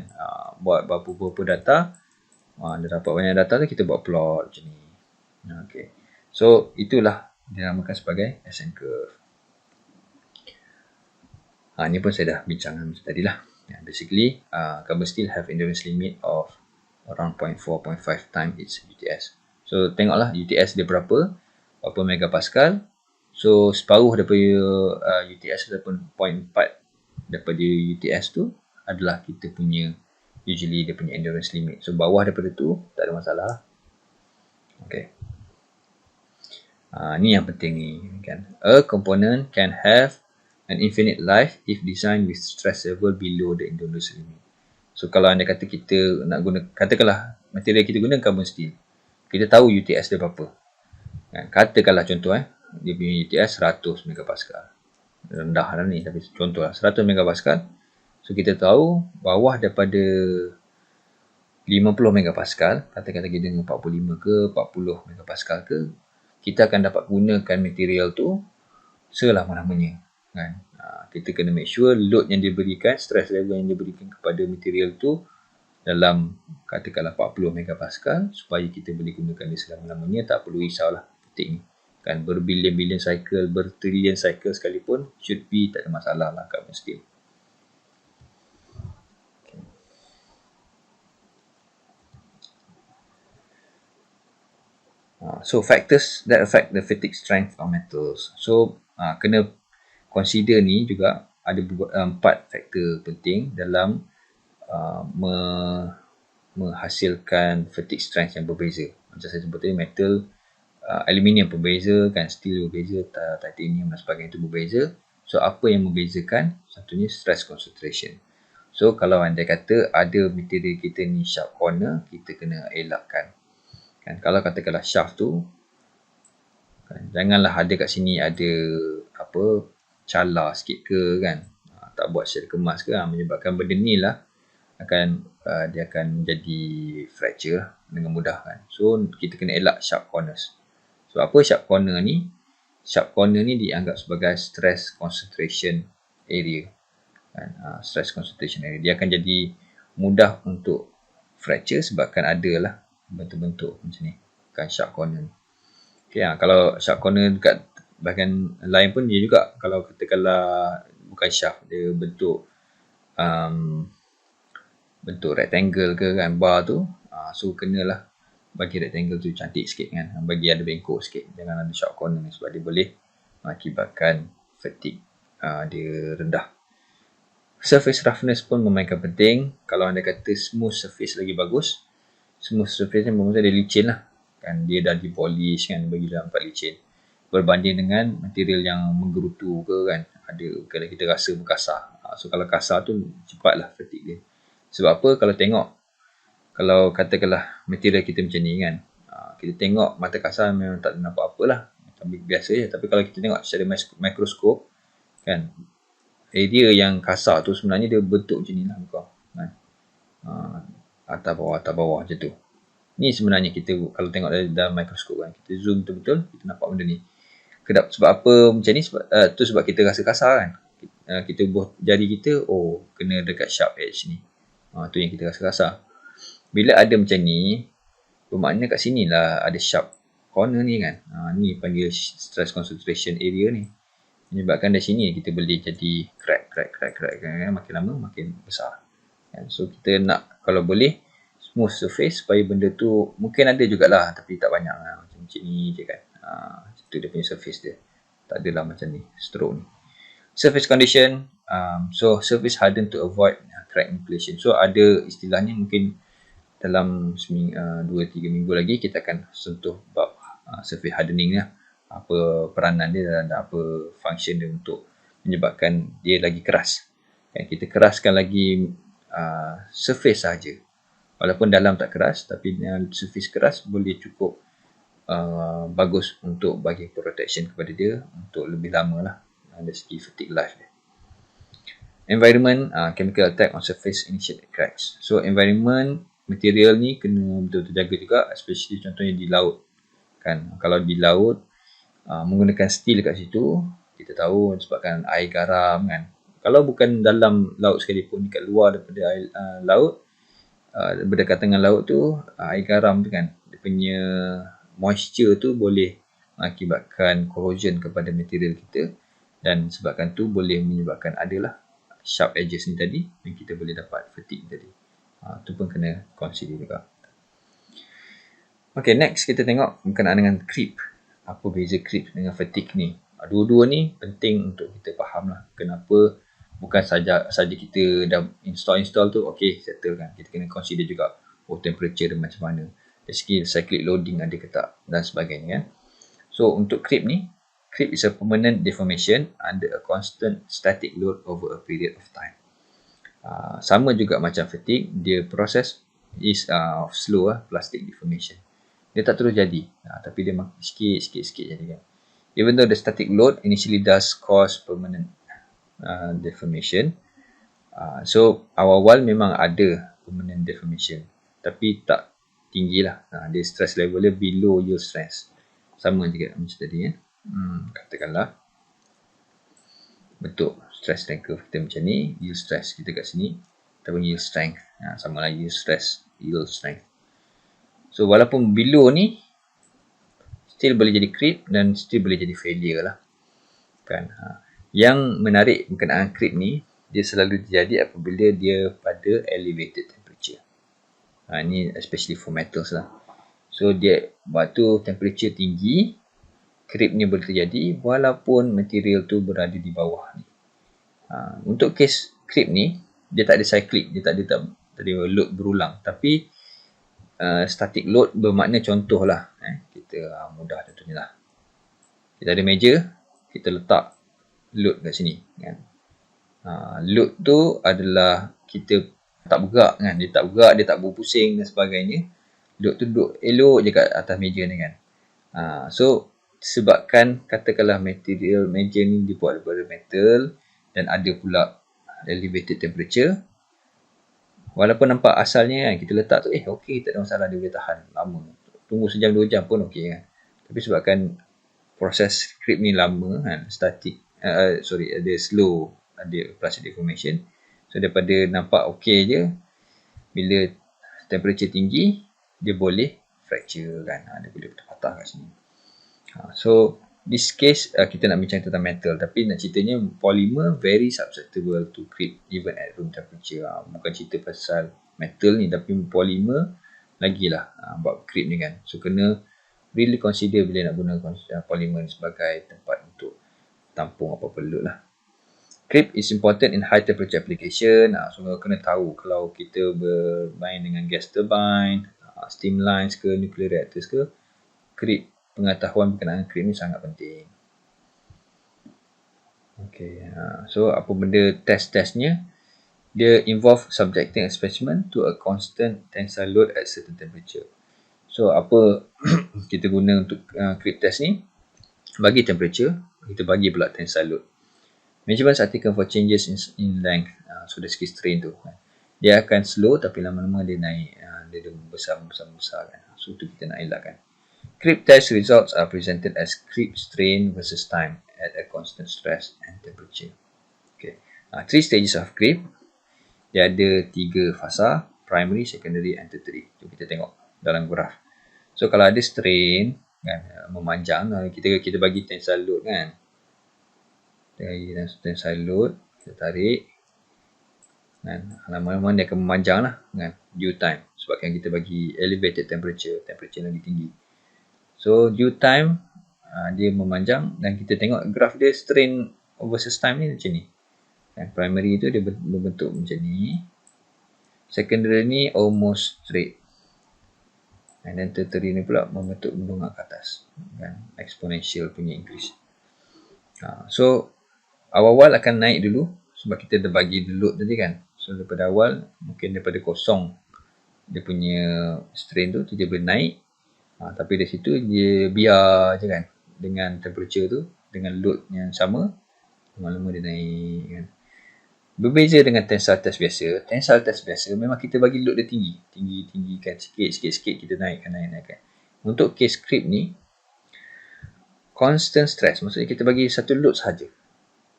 buat beberapa data, dah dapat banyak data tu kita buat plot macam ni. Okay. So itulah dinamakan sebagai SN curve. Ni pun saya dah bincangkan tadi lah. Basically carbon steel have endurance limit of around 0.4-0.5 times its UTS. So tengoklah UTS dia berapa megapascal. So separuh daripada UTS ataupun 0.4 daripada UTS tu adalah kita punya usually dia punya endurance limit. So bawah daripada tu tak ada masalah. Okay. Ni yang penting ni kan. A component can have an infinite life if designed with stress level below the endurance limit. So kalau anda kata kita nak guna, katakanlah material kita guna carbon steel, kita tahu UTS dia berapa kan? Katakanlah contoh dia punya UTS 100 megapascal. Rendah lah ni, tapi contoh lah 100 megapascal. So kita tahu bawah daripada 50 megapascal, katakanlah kita dengan 45 ke 40 megapascal ke, kita akan dapat gunakan material tu selama-lamanya kan. Kita kena make sure load yang diberikan, stress level yang diberikan kepada material tu dalam katakanlah 40 megapascal, supaya kita boleh gunakan dia selama-lamanya. Tak perlu risaulah petik ni kan, berbilion-bilion cycle, bertrilion cycle sekalipun should be tak ada masalah lah carbon steel. So factors that affect the fatigue strength of metals. So kena consider ni juga ada 4 faktor penting dalam menghasilkan fatigue strength yang berbeza. Macam saya sebut tadi, metal, aluminium berbeza kan, steel berbeza, titanium dan sebagainya itu berbeza. So apa yang membezakan? Satunya stress concentration. So kalau anda kata ada material kita ni sharp corner, kita kena elakkan kan. Kalau katakanlah shaft tu kan, janganlah ada kat sini ada cala sikit ke kan, tak buat secara kemas ke, menyebabkan benda ni lah dia akan jadi fracture dengan mudah kan. So kita kena elak sharp corners. So apa sharp corner ni? Sharp corner ni dianggap sebagai stress concentration area. kan, stress concentration area. Dia akan jadi mudah untuk fracture sebabkan ada lah bentuk-bentuk macam ni, kan, sharp corner ni. Okay, kalau sharp corner dekat bahagian lain pun dia juga, kalau katakanlah bukan shaft, dia bentuk bentuk rectangle ke kan, bar tu, so kenalah bagi rectangle tu cantik sikit kan, bagi ada bengkok sikit, jangan ada sharp corner ni, sebab dia boleh mengakibatkan fatigue dia rendah. Surface roughness pun memainkan penting. Kalau anda kata smooth surface lagi bagus, smooth surface ni maksudnya dia licin lah kan, dia dah dipolish kan, bagi dia nampak licin, berbanding dengan material yang menggerutu ke kan, ada kalau kita rasa berkasar. So kalau kasar tu cepatlah fatigue dia. Sebab apa? Kalau tengok, kalau katakanlah material kita macam ni kan, kita tengok mata kasar memang tak nampak apa lah, biasa je. Tapi kalau kita tengok secara mikroskop kan, area yang kasar tu sebenarnya dia bentuk macam ni lah muka kan, atas bawah macam tu. Ni sebenarnya kita kalau tengok dalam mikroskop kan, kita zoom betul-betul, kita nampak benda ni. Sebab apa macam ni? Tu sebab kita rasa kasar kan. Kita buah jari kita, kena dekat sharp edge ni. Tu yang kita rasa kasar. Bila ada macam ni, bermakna kat sini lah ada sharp corner ni kan. Ni panggil stress concentration area ni. Menyebabkan dari sini kita boleh jadi crack kan. Makin lama makin besar. So kita nak, kalau boleh, smooth surface supaya benda tu, mungkin ada jugalah tapi tak banyak lah. Macam ni je kan. Itu dia punya surface dia. Tak adalah macam ni, stroke ni. Surface condition, so surface harden to avoid crack inflation. So ada istilahnya, mungkin dalam 2-3 minggu lagi kita akan sentuh bab surface hardening lah. Apa peranan dia dan apa function dia untuk menyebabkan dia lagi keras. Kita keraskan lagi surface saja. Walaupun dalam tak keras, tapi surface keras boleh cukup bagus untuk bagi protection kepada dia untuk lebih lama lah dari segi fatigue life dia. Environment, chemical attack on surface initiate cracks. So environment, material ni kena betul-betul jaga juga, especially contohnya di laut kan. Kalau di laut menggunakan steel kat situ, kita tahu sebabkan air garam kan. Kalau bukan dalam laut sekalipun, dekat luar daripada air, laut, berdekatan dengan laut tu, air garam tu kan, dia punya moisture tu boleh mengakibatkan corrosion kepada material kita, dan sebabkan tu boleh menyebabkan adalah sharp edges ni tadi, dan kita boleh dapat fatigue tadi. Tu pun kena consider juga. Okay, next kita tengok berkenaan dengan creep. Apa beza creep dengan fatigue ni? Dua-dua ni penting untuk kita faham lah. Kenapa bukan saja kita dah install tu, okay, settle kan. Kita kena consider juga, temperature dia macam mana, dari segi cyclic loading ada ke tak, dan sebagainya kan. So untuk creep ni, creep is a permanent deformation under a constant static load over a period of time. Sama juga macam fatigue, dia proses is slow plastic deformation. Dia tak terus jadi, tapi dia sikit jadi kan. Even though the static load initially does cause permanent deformation, so awal-awal memang ada permanent deformation, tapi tak tinggi lah. Dia stress level dia below yield stress. Sama juga macam tadi katakanlah bentuk stress strength curve kita macam ni, yield stress kita kat sini, ataupun yield strength, sama lah yield stress, yield strength. So walaupun below ni, still boleh jadi creep dan still boleh jadi failure lah kan. Yang menarik berkenaan creep ni, dia selalu terjadi apabila dia pada elevated temperature. Ni especially for metals lah. So dia waktu temperature tinggi, creep ni boleh terjadi walaupun material tu berada di bawah ni. Untuk case creep ni, dia tak ada cyclic, dia tak ada load berulang, tapi static load bermakna contoh lah, kita mudah contohnya lah, kita ada meja, kita letak load kat sini kan. Load tu adalah kita tak bergerak kan, dia tak bergerak, dia tak berpusing dan sebagainya. Load tu duduk elok je kat atas meja ni kan. So sebabkan katakanlah material meja ni dibuat daripada metal dan ada pula elevated temperature, walaupun nampak asalnya kan, kita letak tu okey, tak ada masalah, dia boleh tahan lama, tunggu sejam 2 jam pun okey kan. Tapi sebabkan proses creep ni lama kan, static dia slow, ada plastic deformation. So daripada nampak okey je, bila temperature tinggi, dia boleh fracture kan. Dia boleh patah kat sini. So this case kita nak bincang tentang metal, tapi nak ceritanya polymer very susceptible to creep even at room temperature. Bukan cerita pasal metal ni, tapi polymer lagilah buat creep ni kan. So kena really consider bila nak guna polymer sebagai tempat untuk tampung apa perlu lah. Creep is important in high temperature application. So kena tahu kalau kita bermain dengan gas turbine, steam lines ke, nuclear reactors ke, creep, pengetahuan berkenaan creep ni sangat penting. Okay, so apa benda testnya? Dia involve subjecting a specimen to a constant tensile load at certain temperature. So apa kita guna untuk creep test ni? Bagi temperature, kita bagi pula tensile load. Measurements are taken for changes in length. So dari segi strain tu, dia akan slow tapi lama-lama dia naik. Dia besar kan. So tu kita nak elakkan. Creep test results are presented as creep strain versus time at a constant stress and temperature. Okay. 3 stages of creep. Dia ada 3 fasa, primary, secondary and tertiary. Jom kita tengok dalam graf. So kalau ada strain kan, memanjang, kita bagi tensile load kan. Dari tensile load, kita tarik kan, lama-lama dia akan memanjang lah kan, due time, sebabkan kita bagi elevated temperature lagi tinggi. So due time dia memanjang, dan kita tengok graf dia strain versus time ni macam ni kan. Primary tu dia berbentuk macam ni, secondary ni almost straight, and then tertiary ni pula membentuk mendongak ke atas kan, exponential punya increase. So awal-awal akan naik dulu sebab kita dah bagi load tadi kan. So daripada awal mungkin daripada kosong dia punya strain tu dia boleh naik, tapi dari situ dia biar je kan, dengan temperature tu, dengan load yang sama, lama-lama dia naik kan. Berbeza dengan tensile test biasa. Tensile test biasa memang kita bagi load dia tinggi kan, sikit kita naikkan. Untuk case creep ni constant stress, maksudnya kita bagi satu load sahaja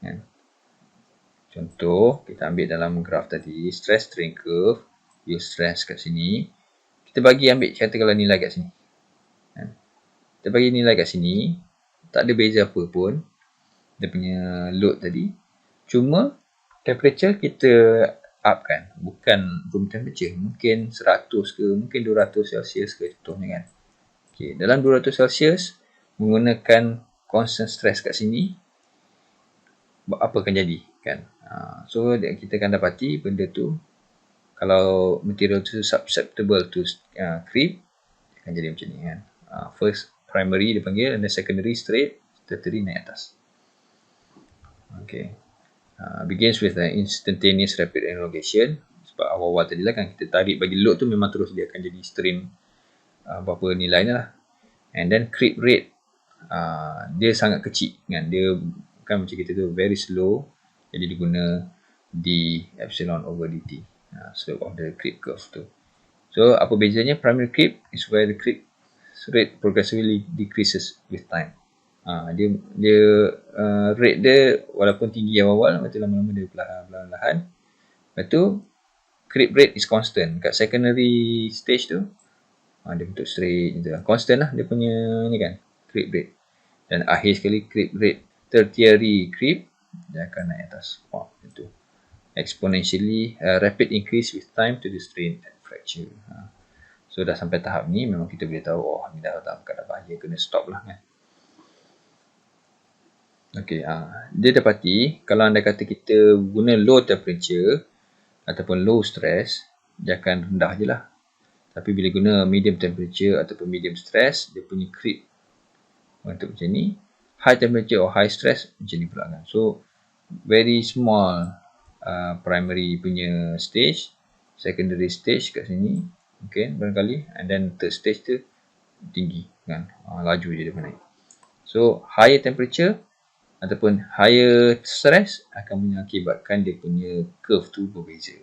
kan. Contoh kita ambil dalam graf tadi, stress strain curve, you stress kat sini, kita bagi ambil katakanlah nilai kat sini kan. Kita bagi nilai kat sini, tak ada beza apa pun dia punya load tadi, cuma temperature kita up kan, bukan room temperature, mungkin 100 ke, mungkin 200 Celsius ke contohnya kan. Okay, dalam 200 Celsius menggunakan constant stress kat sini, apa akan jadi kan. So kita akan dapati benda tu, kalau material tu susceptible to creep, akan jadi macam ni kan. First primary dia panggil, and then secondary straight, tertiary naik atas. Okay. Begins with an instantaneous rapid elongation. Sebab awal-awal tadi lah kan, kita tarik bagi load tu memang terus dia akan jadi strain berapa nilai ni lah. And then creep rate, dia sangat kecil kan. Dia kan macam kita tu very slow, jadi diguna d epsilon over dt, slope of the creep curve tu. So apa bezanya? Primary creep is where the creep rate progressively decreases with time. Dia rate dia walaupun tinggi awal-awal, lepas tu lama-lama dia perlahan-lahan. Lepas tu creep rate is constant. Kat secondary stage tu dia bentuk straight je lah. Constant lah dia punya ni kan, creep rate. Dan akhir sekali creep rate, tertiary creep, dia akan naik atas. Itu exponentially rapid increase with time to the strain and fracture. So dah sampai tahap ni memang kita boleh tahu, ni dah dalam keadaan bahaya, kena stop lah kan. Okay, dia dapati kalau anda kata kita guna low temperature ataupun low stress, dia akan rendah je lah. Tapi bila guna medium temperature ataupun medium stress, dia punya creep untuk macam ni. High temperature or high stress macam ni pula kan. So very small primary punya stage, secondary stage kat sini mungkin barangkali, and then third stage tu tinggi kan, laju je dia naik. So higher temperature ataupun higher stress akan mengakibatkan dia punya curve tu berbeza.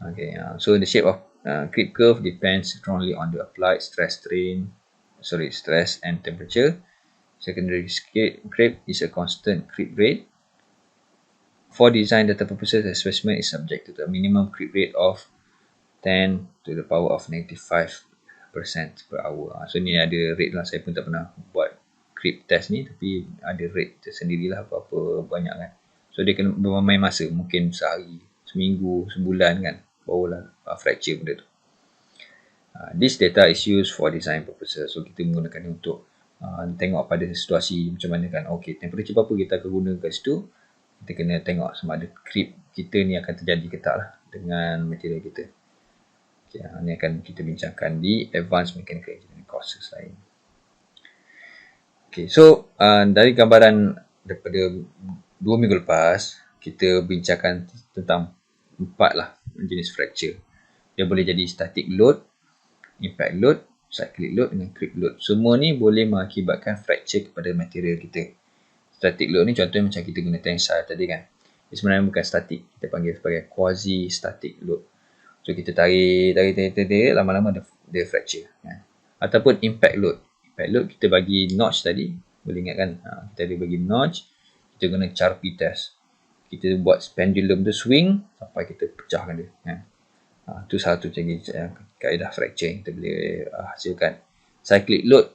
Okay, so the shape of creep curve depends strongly on the applied stress and temperature. Secondary creep is a constant creep rate. For design data purposes, the specimen is subject to the minimum creep rate of 10 to the power of -5% per hour. So ni ada rate lah, saya pun tak pernah buat creep test ni, tapi ada rate tersendirilah berapa banyak kan. So dia kena bermain masa, mungkin sehari, seminggu, sebulan kan, barulah fracture benda tu. This data is used for design purposes. So kita menggunakan ni untuk tengok pada situasi macam mana kan. Okay, temperature berapa kita akan guna kat situ. Kita kena tengok sama ada creep kita ni akan terjadi ke tak lah dengan material kita. Okay, ni akan kita bincangkan di Advanced Mechanical Engineering courses lain. Okay, so dari gambaran daripada 2 minggu lepas, kita bincangkan tentang 4 lah jenis fracture. Dia boleh jadi static load, impact load, cyclic load dengan creep load. Semua ni boleh mengakibatkan fracture kepada material kita. Static load ni contohnya macam kita guna tensile tadi kan. Dia sebenarnya bukan static, kita panggil sebagai quasi static load. So kita tarik, lama-lama dia fracture kan. Ataupun impact load. Impact load kita bagi notch tadi, boleh ingat kan, kita ada bagi notch, kita guna Charpy test. Kita buat pendulum tu swing sampai kita pecahkan dia kan. Itu satu kaedah fracture yang kita boleh hasilkan. Cyclic load,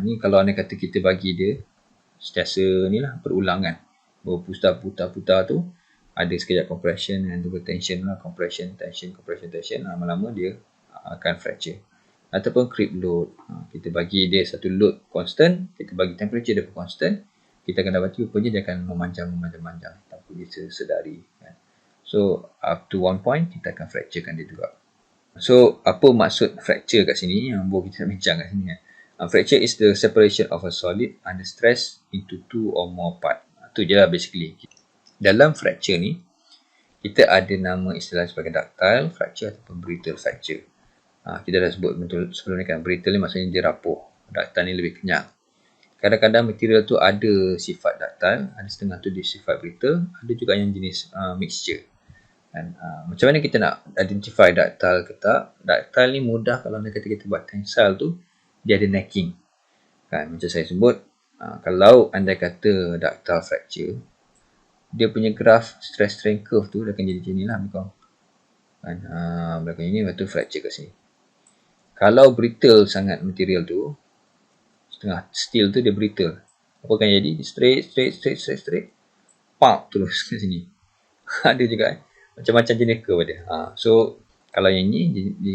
ni kalau anda kata kita bagi dia sentiasa ni lah, berulang kan, berputar-putar tu, ada sekejap compression dan juga tension lah, compression, tension, lama-lama dia akan fracture. Ataupun creep load, kita bagi dia satu load constant, kita bagi temperature dia pun constant, kita akan dapati rupanya dia akan memanjang tanpa kita sedari kan. So up to one point kita akan fracturekan dia juga. So apa maksud fracture kat sini yang boleh kita bincang kat sini kan. Fracture is the separation of a solid under stress into two or more part. Itu je lah basically. Dalam fracture ni, kita ada nama istilah sebagai ductile fracture ataupun brittle fracture. Kita dah sebut betul sebelum ni kan, brittle ni maksudnya dia rapuh. Ductile ni lebih kenyang. Kadang-kadang material tu ada sifat ductile, ada setengah tu dia sifat brittle, ada juga yang jenis mixture. Dan, macam mana kita nak identify ductile ke tak? Ductile ni mudah kalau kita buat tensile tu, dia ada necking. Kan, macam saya sebut, kalau anda kata ductile fracture, dia punya graf stress strain curve tu dia akan jadi macam ni lah kan, belakang ini, lepas tu fracture kat sini. Kalau brittle sangat material tu, setengah steel tu dia brittle, apa akan jadi? Straight, pump terus kat sini. Ada juga macam-macam jenis curve dia. So kalau yang ni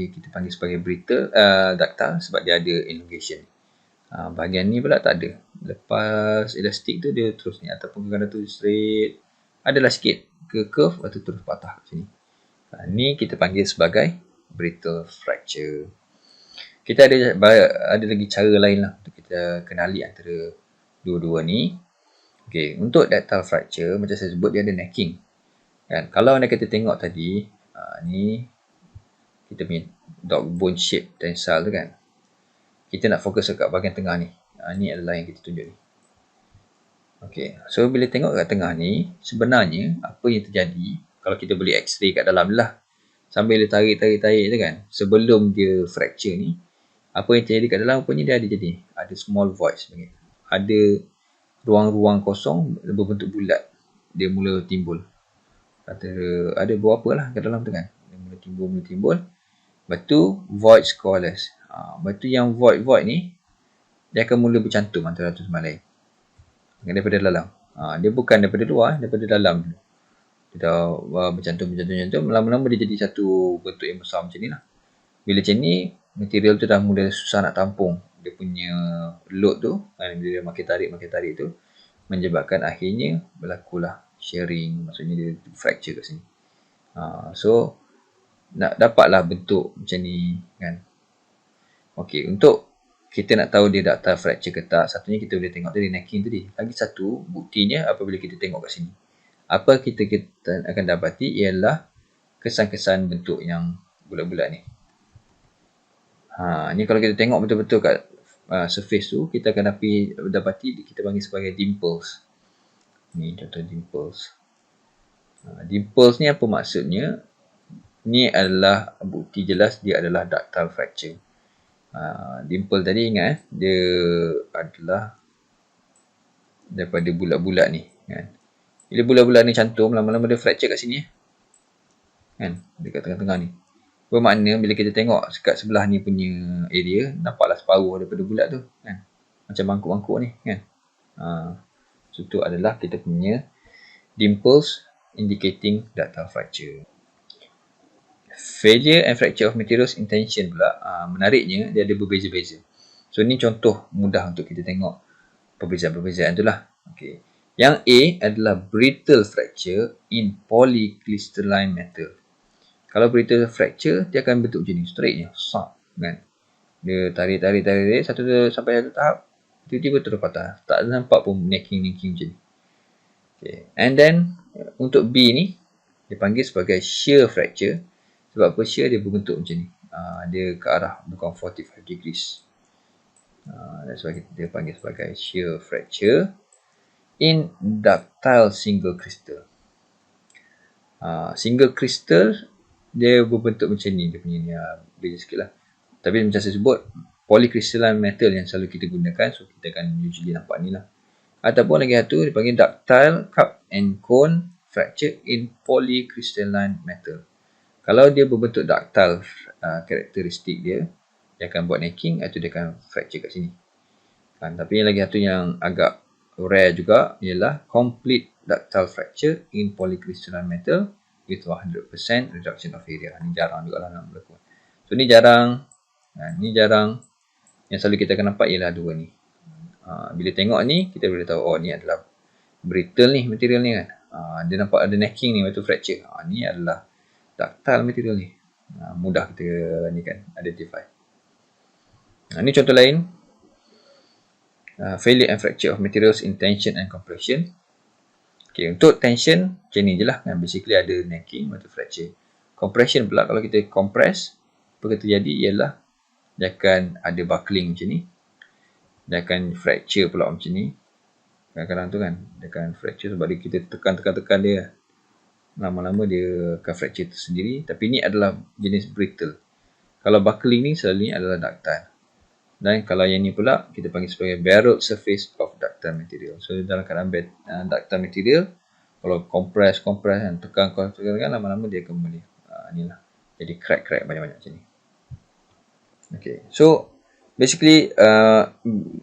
kita panggil sebagai brittle ductile sebab dia ada elongation. Bahagian ni pula tak ada. Lepas elastik tu dia terus ni, ataupun kadang tu straight, adalah sikit ke curve atau terus patah kat sini. Ni kita panggil sebagai brittle fracture. Kita ada lagi cara lain lah untuk kita kenali antara dua-dua ni. Okay, untuk ductile fracture macam saya sebut dia ada necking. Kan, kalau anda kata tengok tadi, ni kita punya dog bone shape tensile tu kan. Kita nak fokus dekat bahagian tengah ni. Ni adalah yang kita tunjuk ni. Okay, so bila tengok kat tengah ni, sebenarnya apa yang terjadi, kalau kita boleh x-ray kat dalam lah, sambil dia tarik tu kan, sebelum dia fracture ni, apa yang terjadi kat dalam, rupanya dia ada small void sebenarnya. Ada ruang-ruang kosong berbentuk bulat, dia mula timbul. Ada beberapa lah kat dalam tu kan, dia mula timbul. Lepas tu void coalesce. Lepas tu yang void ni, dia akan mula bercantum antara satu sama lain daripada dalam. Dia bukan daripada luar, daripada dalam. Dia dah bercantum, lama-lama dia jadi satu bentuk yang besar macam ni lah. Bila macam ni, material tu dah mula susah nak tampung dia punya load tu, bila dia makin tarik tu, menyebabkan akhirnya berlakulah sharing, maksudnya dia fracture kat sini. So nak dapatlah bentuk macam ni kan. Okey, untuk kita nak tahu dia ductile fracture ke tak, satunya kita boleh tengok dari necking tadi. Lagi satu, buktinya apabila kita tengok kat sini, apa kita akan dapati ialah kesan-kesan bentuk yang bulat-bulat ni. Ni kalau kita tengok betul-betul kat surface tu, kita akan dapati kita panggil sebagai dimples. Ni contoh dimples. Dimples ni apa maksudnya? Ni adalah bukti jelas dia adalah ductile fracture. Dimple tadi ingat dia adalah daripada bulat-bulat ni kan. Bila bulat-bulat ni cantum, lama-lama dia fracture kat sini. Kan? Dekat tengah-tengah ni. Bermakna bila kita tengok kat sebelah ni punya area, nampaklah separuh daripada bulat tu. Kan? Macam mangkuk-mangkuk ni. Kan? So, itu adalah kita punya dimples indicating ductile fracture. Failure and fracture of materials in tension pula, menariknya dia ada berbeza-beza. So, ni contoh mudah untuk kita tengok perbezaan-perbezaan tu lah. Okay. Yang A adalah brittle fracture in polycrystalline metal. Kalau brittle fracture, dia akan bentuk macam ni, straight je, sharp, kan? Dia tarik, satu sampai satu tahap, tiba-tiba terus patah. Tak nampak pun necking macam ni. Okay. And then, untuk B ni, dia panggil sebagai shear fracture. Sebab apa shear dia berbentuk macam ni. Dia ke arah bukan 45 degrees. That's why dia panggil sebagai shear fracture in ductile single crystal. Single crystal dia berbentuk macam ni, dia punya ni beza sikit lah. Tapi macam saya sebut, polycrystalline metal yang selalu kita gunakan, so kita akan usually nampak ni lah. Ataupun lagi satu dia panggil ductile cup and cone fracture in polycrystalline metal. Kalau dia berbentuk ductile karakteristik dia akan buat necking atau dia akan fracture kat sini. Tapi yang lagi satu yang agak rare juga ialah complete ductile fracture in polycrystalline metal with 100% reduction of area. Ni jarang juga lah nak berlaku. So ni jarang. Ni jarang. Yang selalu kita akan nampak ialah dua ni. Bila tengok ni, kita boleh tahu, oh ni adalah brittle ni material ni kan. Dia nampak ada necking ni, waktu fracture. Ni adalah ductile material ni. Mudah kita ni kan, identify. Ni contoh lain. Failure and fracture of materials in tension and compression. Okay, untuk tension, macam ni je lah. Basically ada necking waktu fracture. Compression pula, kalau kita compress, apa yang terjadi ialah dia akan ada buckling macam ni. Dia akan fracture pula macam ni. Kadang-kadang tu kan, dia akan fracture sebab dia kita tekan dia. Lama-lama dia akan fracture tersendiri. Tapi ni adalah jenis brittle. Kalau buckling ni selalunya adalah ductile. Dan kalau yang ni pula, kita panggil sebagai barreled surface of ductile material. So, dalam keadaan ductile material, kalau compress kan, tekan, lama-lama dia akan kembali. Inilah. Jadi, crack banyak-banyak macam ni. Okay. So, basically,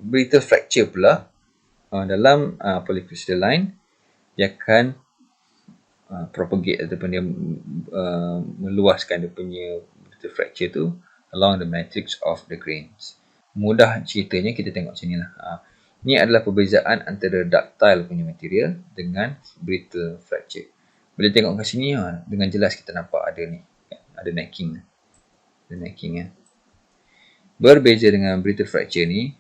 brittle fracture pula, dalam polycrystalline, dia akan propagate ataupun dia meluaskan dia punya brittle fracture tu along the matrix of the grains. Mudah ceritanya kita tengok sini lah. Ini adalah perbezaan antara ductile punya material dengan brittle fracture. Bila tengok kat sini, dengan jelas kita nampak ada ni. Ada necking. Ada necking kan. Berbeza dengan brittle fracture ni.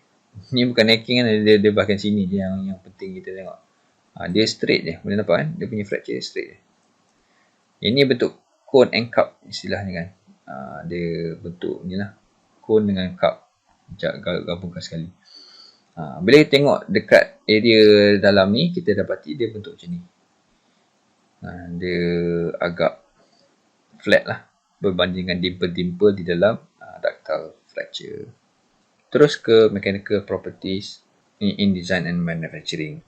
Ni bukan necking kan. Dia bahkan sini je yang penting kita tengok. Dia straight je. Boleh nampak kan. Dia punya fracture straight je. Ini bentuk cone and cup istilahnya kan. Dia bentuk ni lah. Cone dengan cup. Gabungkan sekali. Bila kita tengok dekat area dalam ni, kita dapati dia bentuk macam ni. Dia agak flat lah berbanding dengan dimple-dimple di dalam ductile fracture. Terus ke mechanical properties in design and manufacturing.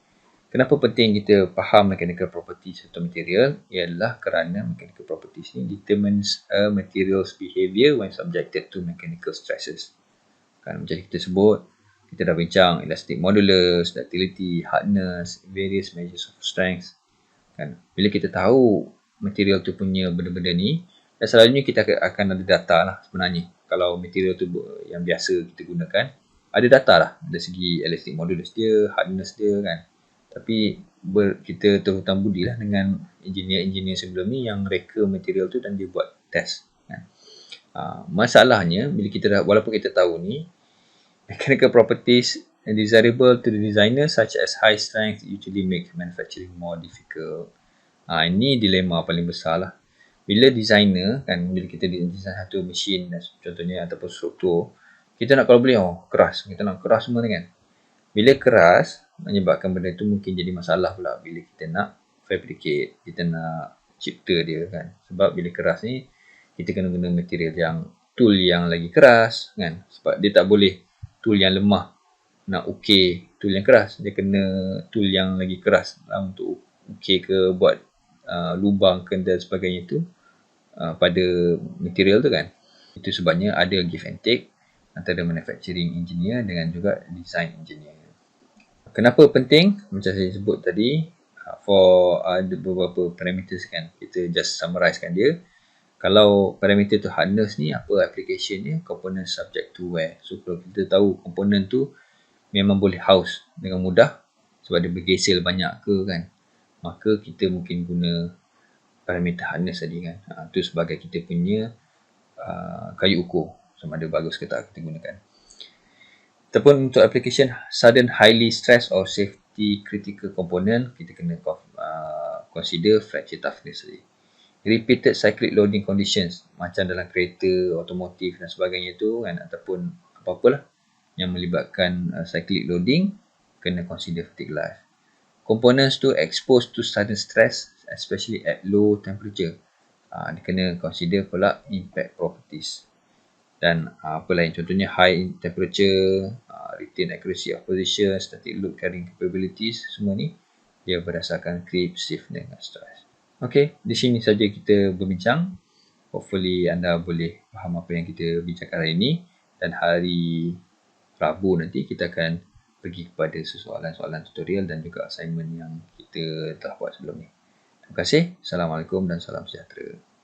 Kenapa penting kita faham mechanical properties atau material? Ialah kerana mechanical properties ni determines a material's behavior when subjected to mechanical stresses. Kan, macam kita sebut, kita dah bincang elastic modulus, ductility, hardness, various measures of strength. Kan, bila kita tahu material tu punya benda-benda ni, dan selalunya kita akan ada data lah sebenarnya. Kalau material tu yang biasa kita gunakan, ada data lah dari segi elastic modulus dia, hardness dia kan. Tapi kita terhutang budi lah dengan engineer-engineer sebelum ni yang reka material tu dan dia buat test. Kan. Masalahnya, bila kita walaupun kita tahu ni, mechanical properties and desirable to the designer such as high strength usually make manufacturing more difficult. Ini dilema paling besar lah. Bila designer, kan, bila kita design satu mesin contohnya ataupun struktur, kita nak kalau boleh keras. Kita nak keras semua ni kan. Bila keras, menyebabkan benda itu mungkin jadi masalah pula bila kita nak fabricate, kita nak cipta dia kan. Sebab bila keras ni, kita kena guna material yang tool yang lagi keras kan. Sebab dia tak boleh tool yang lemah nak tool yang keras. Dia kena tool yang lagi keras lah untuk okey ke buat lubang ke dan sebagainya tu pada material tu kan. Itu sebabnya ada give and take antara manufacturing engineer dengan juga design engineer. Kenapa penting? Macam saya sebut tadi, for ada beberapa parameters kan. Kita just summarizekan dia. Kalau parameter tu hardness ni, apa application dia? Component subject to wear. So kalau kita tahu komponen tu memang boleh house dengan mudah sebab dia bergesil banyak ke kan, maka kita mungkin guna parameter hardness tadi kan. Itu sebagai kita punya kayu ukur sama ada bagus ke tak kita gunakan. Ataupun untuk application sudden highly stress or safety critical component, kita kena consider fracture toughness tadi. Repeated cyclic loading conditions macam dalam kereta, otomotif dan sebagainya tu kan, ataupun apa-apalah yang melibatkan cyclic loading, kena consider fatigue life. Components tu exposed to sudden stress especially at low temperature, dia kena consider pula impact properties. Dan apa lain, contohnya high temperature, retain accuracy of position, static load carrying capabilities, semua ni dia berdasarkan creep, stiffness dan stress. Okey, di sini saja kita berbincang. Hopefully anda boleh faham apa yang kita bincangkan hari ini, dan hari Rabu nanti kita akan pergi kepada soalan-soalan tutorial dan juga assignment yang kita telah buat sebelum ni. Terima kasih. Assalamualaikum dan salam sejahtera.